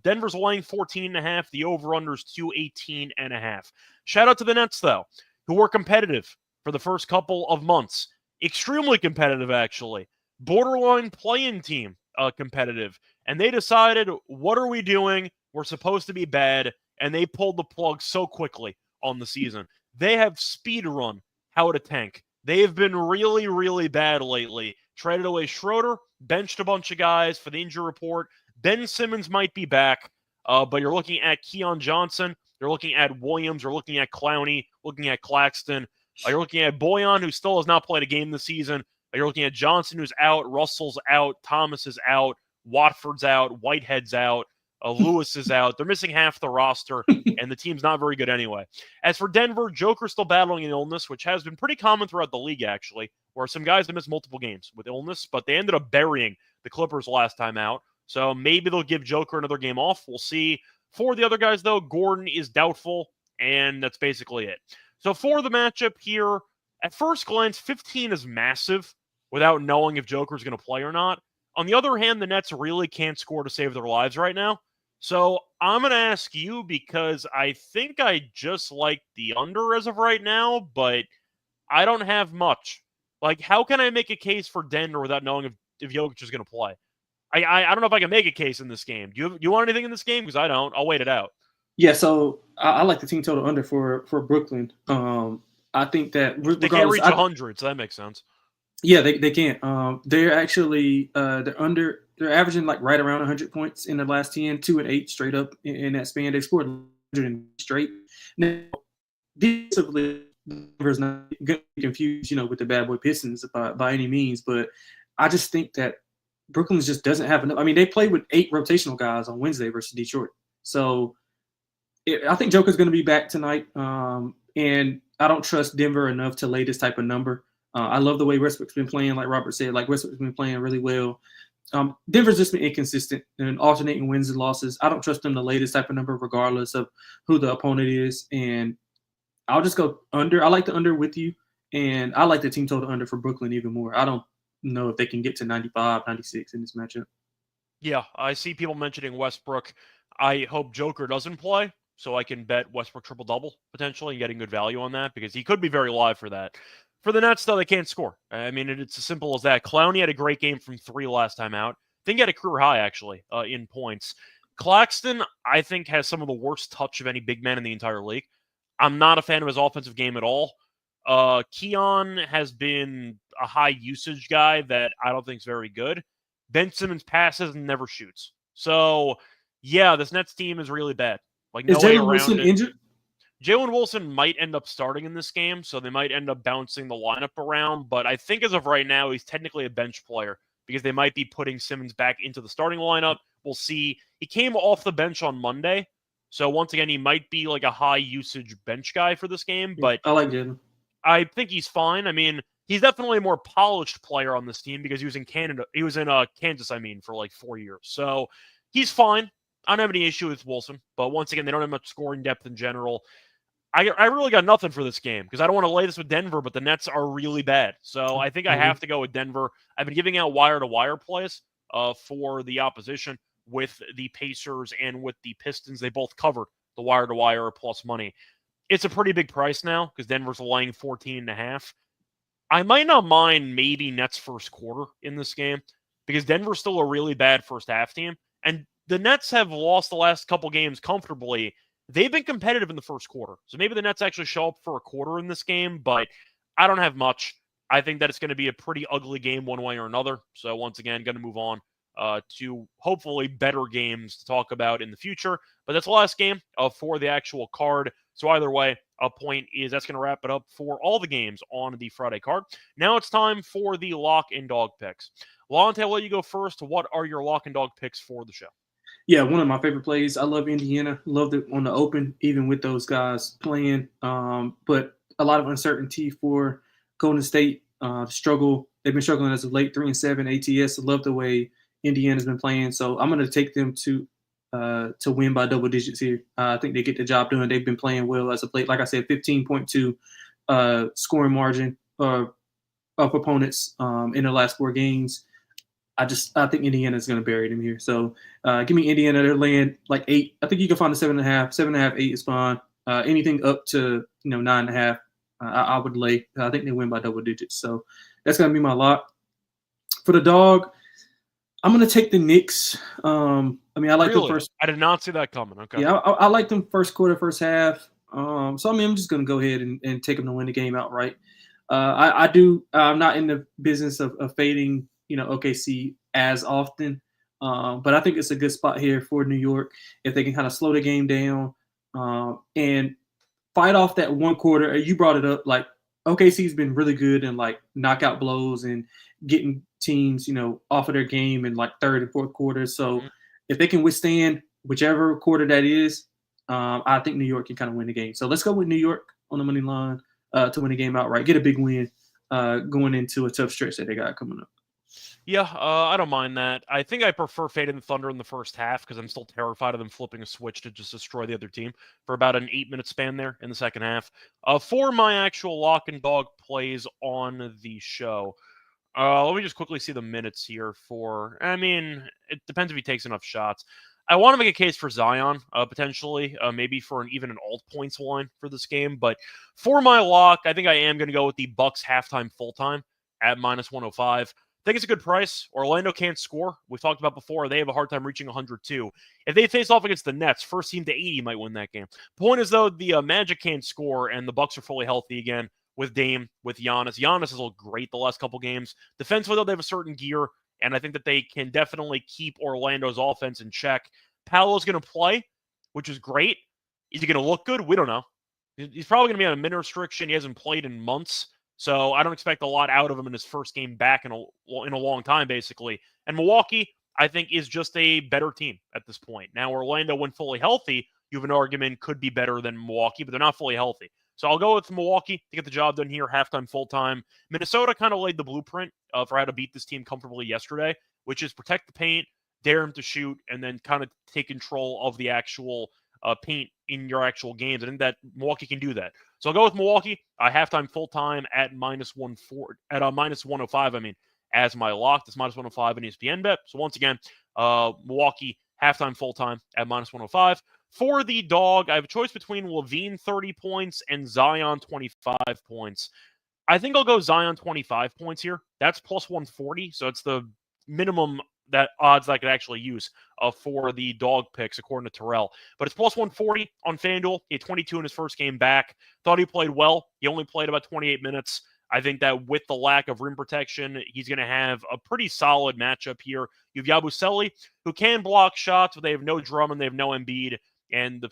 S1: Denver's laying 14.5. The over-under's 218.5. Shout out to the Nets, though, who were competitive for the first couple of months. Extremely competitive, actually. Borderline play-in team competitive. And they decided, what are we doing? We're supposed to be bad. And they pulled the plug so quickly on the season. They have speed run how to tank. They have been really, really bad lately. Traded away Schroeder, benched a bunch of guys for the injury report. Ben Simmons might be back. But you're looking at Keon Johnson, you're looking at Williams, you're looking at Clowney, looking at Claxton, you're looking at Boyan, who still has not played a game this season. You're looking at Johnson, who's out, Russell's out, Thomas is out, Watford's out, Whitehead's out, Lewis is out. They're missing half the roster, and the team's not very good anyway. As for Denver, Joker's still battling an illness, which has been pretty common throughout the league, actually, where some guys have missed multiple games with illness, but they ended up burying the Clippers last time out. So maybe they'll give Joker another game off. We'll see. For the other guys, though, Gordon is doubtful, and that's basically it. So for the matchup here, at first glance, 15 is massive without knowing if Joker's going to play or not. On the other hand, the Nets really can't score to save their lives right now. So I'm going to ask you, because I think I just like the under as of right now, but I don't have much. Like, how can I make a case for Denver without knowing if Jokic is going to play? I don't know if I can make a case in this game. Do you want anything in this game? Because I don't. I'll wait it out.
S2: Yeah, so I like the team total under for Brooklyn. I think that
S1: they can't reach 100, so that makes sense.
S2: Yeah, they can't. They're actually they're averaging like right around 100 points in the last 10, 2 and 8 straight up in that span. They've scored 100 straight. Now, defensively, Denver's not going to be confused, with the bad boy Pistons by any means, but I just think that Brooklyn just doesn't have enough. I mean, they played with 8 rotational guys on Wednesday versus Detroit. So I think Joker's going to be back tonight, and I don't trust Denver enough to lay this type of number. I love the way Westbrook's been playing, like Robert said. Like, Westbrook's been playing really well. Denver's just been inconsistent and alternating wins and losses. I don't trust them to lay this type of number regardless of who the opponent is, and I'll just go under. I like the under with you, and I like the team total under for Brooklyn even more. I don't know if they can get to 95, 96 in this matchup.
S1: Yeah, I see people mentioning Westbrook. I hope Joker doesn't play, so I can bet Westbrook triple-double potentially and getting good value on that, because he could be very live for that. For the Nets, though, they can't score. I mean, it's as simple as that. Clowney had a great game from 3 last time out. I think he had a career high, actually, in points. Claxton, I think, has some of the worst touch of any big man in the entire league. I'm not a fan of his offensive game at all. Keon has been a high-usage guy that I don't think is very good. Ben Simmons passes and never shoots. So, yeah, this Nets team is really bad. Like, no way around it. Is Jalen Wilson injured? Jalen Wilson might end up starting in this game, so they might end up bouncing the lineup around. But I think as of right now, he's technically a bench player because they might be putting Simmons back into the starting lineup. We'll see. He came off the bench on Monday. So once again, he might be like a high-usage bench guy for this game. But
S2: I like Jalen.
S1: I think he's fine. I mean, he's definitely a more polished player on this team because he was in Canada. He was in Kansas, for like 4 years. So he's fine. I don't have any issue with Wilson. But once again, they don't have much scoring depth in general. I really got nothing for this game because I don't want to lay this with Denver, but the Nets are really bad. So I think I have to go with Denver. I've been giving out wire-to-wire plays for the opposition with the Pacers and with the Pistons. They both covered the wire-to-wire plus money. It's a pretty big price now because Denver's laying 14.5. I might not mind maybe Nets first quarter in this game because Denver's still a really bad first half team. And the Nets have lost the last couple games comfortably. They've been competitive in the first quarter. So maybe the Nets actually show up for a quarter in this game, but I don't have much. I think that it's going to be a pretty ugly game one way or another. So once again, going to move on to hopefully better games to talk about in the future. But that's the last game for the actual card. So either way, a point is that's going to wrap it up for all the games on the Friday card. Now it's time for the lock and dog picks. Lonte, I'll let you go first. What are your lock and dog picks for the show?
S2: Yeah, one of my favorite plays. I love Indiana. Loved it on the open, even with those guys playing. But a lot of uncertainty for Golden State. Struggle. They've been struggling as of late, 3-7 ATS. I love the way Indiana's been playing. So I'm going to take them to win by double digits here. I think they get the job done. They've been playing well as of late. Like I said, 15.2 scoring margin of opponents in the last 4 games. I think Indiana's going to bury them here. So give me Indiana. They're laying like 8. I think you can find a 7.5. 7.5, 8 is fine. Anything up to 9.5, I would lay. I think they win by double digits. So that's going to be my lock. For the dog, I'm going to take the Knicks. I like them first.
S1: I did not see that coming. Okay.
S2: Yeah, I like them first quarter, first half. I'm just going to go ahead and take them to win the game outright. I'm not in the business of fading OKC as often. But I think it's a good spot here for New York if they can kind of slow the game down and fight off that one quarter. You brought it up, like OKC's been really good in like knockout blows and getting teams, off of their game in like third and fourth quarters. So if they can withstand whichever quarter that is, I think New York can kind of win the game. So let's go with New York on the money line to win the game outright, get a big win going into a tough stretch that they got coming up.
S1: Yeah, I don't mind that. I think I prefer fading the Thunder in the first half because I'm still terrified of them flipping a switch to just destroy the other team for about an 8-minute span there in the second half. For my actual lock and dog plays on the show, let me just quickly see the minutes here it depends if he takes enough shots. I want to make a case for Zion, potentially, maybe for even an alt points line for this game. But for my lock, I think I am going to go with the Bucks halftime full-time at -105. I think it's a good price. Orlando can't score. We've talked about before. They have a hard time reaching 102. If they face off against the Nets, first team to 80 might win that game. Point is, though, the Magic can't score, and the Bucks are fully healthy again with Dame, with Giannis. Giannis has looked great the last couple games. Defensively, though, they have a certain gear, and I think that they can definitely keep Orlando's offense in check. Paolo's going to play, which is great. Is he going to look good? We don't know. He's probably going to be on a minute restriction. He hasn't played in months. So I don't expect a lot out of him in his first game back in a long time, basically. And Milwaukee, I think, is just a better team at this point. Now, Orlando, when fully healthy, you have an argument could be better than Milwaukee, but they're not fully healthy. So I'll go with Milwaukee to get the job done here, halftime, full-time. Minnesota kind of laid the blueprint for how to beat this team comfortably yesterday, which is protect the paint, dare him to shoot, and then kind of take control of the actual paint in your actual games. I think that Milwaukee can do that. So I'll go with Milwaukee, halftime, full-time at -105, as my lock. That's -105 in ESPN bet. So once again, Milwaukee, halftime, full-time at -105. For the dog, I have a choice between Levine 30 points and Zion 25 points. I think I'll go Zion 25 points here. That's +140, so it's the minimum that odds I could actually use for the dog picks, according to Terrell. But it's +140 on FanDuel. He had 22 in his first game back. Thought he played well. He only played about 28 minutes. I think that with the lack of rim protection, he's going to have a pretty solid matchup here. You have Yabusele, who can block shots, but they have no Drummond, they have no Embiid. And the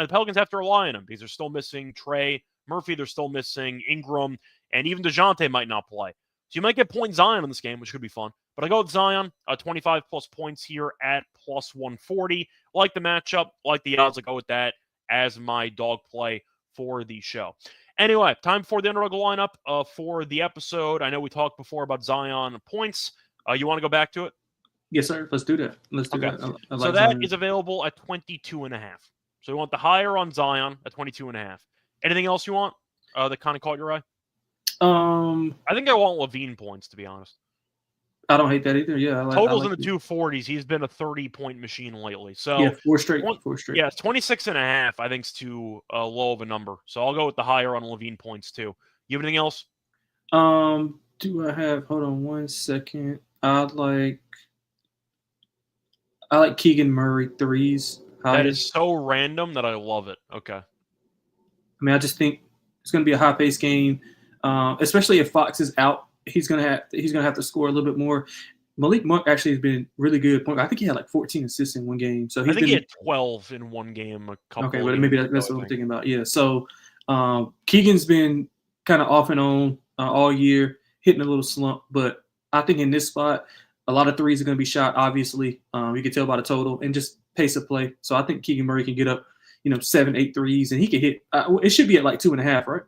S1: Pelicans have to rely on him because they're still missing Trey Murphy, they're still missing Ingram, and even DeJounte might not play. So you might get point Zion in this game, which could be fun. But I go with Zion, 25-plus points here at +140. Like the matchup, like the odds. I go with that as my dog play for the show. Anyway, time for the underdog lineup for the episode. I know we talked before about Zion points. You want to go back to it?
S2: Yes, sir. Let's do that. Let's do that. I
S1: so that Zion is available at 22.5. So we want the higher on Zion at 22.5. Anything else you want that kind of caught your eye? I think I want Levine points, to be honest.
S2: I don't hate that either. Yeah,
S1: totals in the 240s. He's been a 30-point machine lately. So
S2: yeah, four straight.
S1: Yeah, 26.5. I think is too low of a number. So I'll go with the higher on Levine points too. You have anything else?
S2: Do I have? Hold on one second. I like Keegan Murray threes.
S1: That is so random that I love it. Okay.
S2: I just think it's going to be a high-paced game, especially if Fox is out. He's gonna have to score a little bit more. Malik Monk actually has been really good. I think he had like 14 assists in one game. So
S1: he had 12 in one game.
S2: Okay, but maybe that's what I'm thinking about. Yeah. So Keegan's been kind of off and on all year, hitting a little slump. But I think in this spot, a lot of threes are going to be shot. Obviously, you can tell by the total and just pace of play. So I think Keegan Murray can get up, 7-8 threes, and he can hit. It should be at like 2.5, right?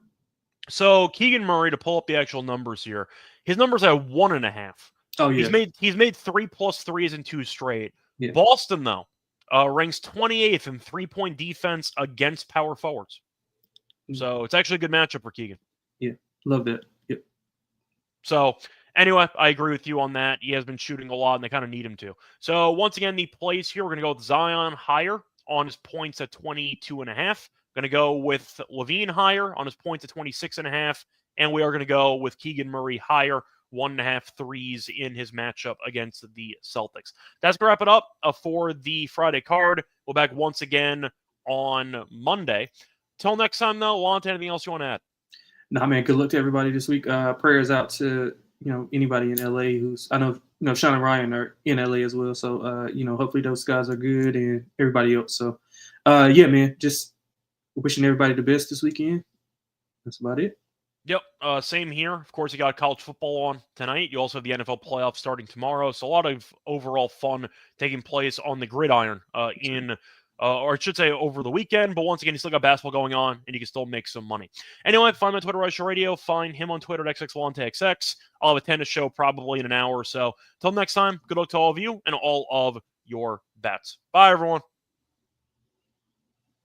S1: So Keegan Murray, to pull up the actual numbers here, his numbers are 1.5.
S2: Oh yeah,
S1: he's made 3+ threes in 2 straight.
S2: Yeah.
S1: Boston though ranks 28th in 3-point defense against power forwards. So it's actually a good matchup for Keegan.
S2: Yeah, love that. Yep.
S1: So anyway, I agree with you on that. He has been shooting a lot, and they kind of need him to. So once again, the plays here, we're going to go with Zion higher on his points at 22.5. Going to go with Levine higher on his points at 26.5. And we are going to go with Keegan Murray higher, 1.5 threes in his matchup against the Celtics. That's going to wrap it up for the Friday card. We'll be back once again on Monday. Till next time, though, Lonte, anything else you want to add?
S2: Nah, man, good luck to everybody this week. Prayers out to anybody in LA I know Sean and Ryan are in LA as well. So, hopefully those guys are good and everybody else. So, yeah, man, just wishing everybody the best this weekend. That's about it.
S1: Yep, same here. Of course, you got college football on tonight. You also have the NFL playoffs starting tomorrow. So a lot of overall fun taking place on the gridiron or I should say over the weekend. But once again, you still got basketball going on, and you can still make some money. Anyway, find me on Twitter, Reichel Radio. Find him on Twitter at XXLonteXX. I'll have a tennis show probably in an hour or so. Till next time, good luck to all of you and all of your bets. Bye, everyone.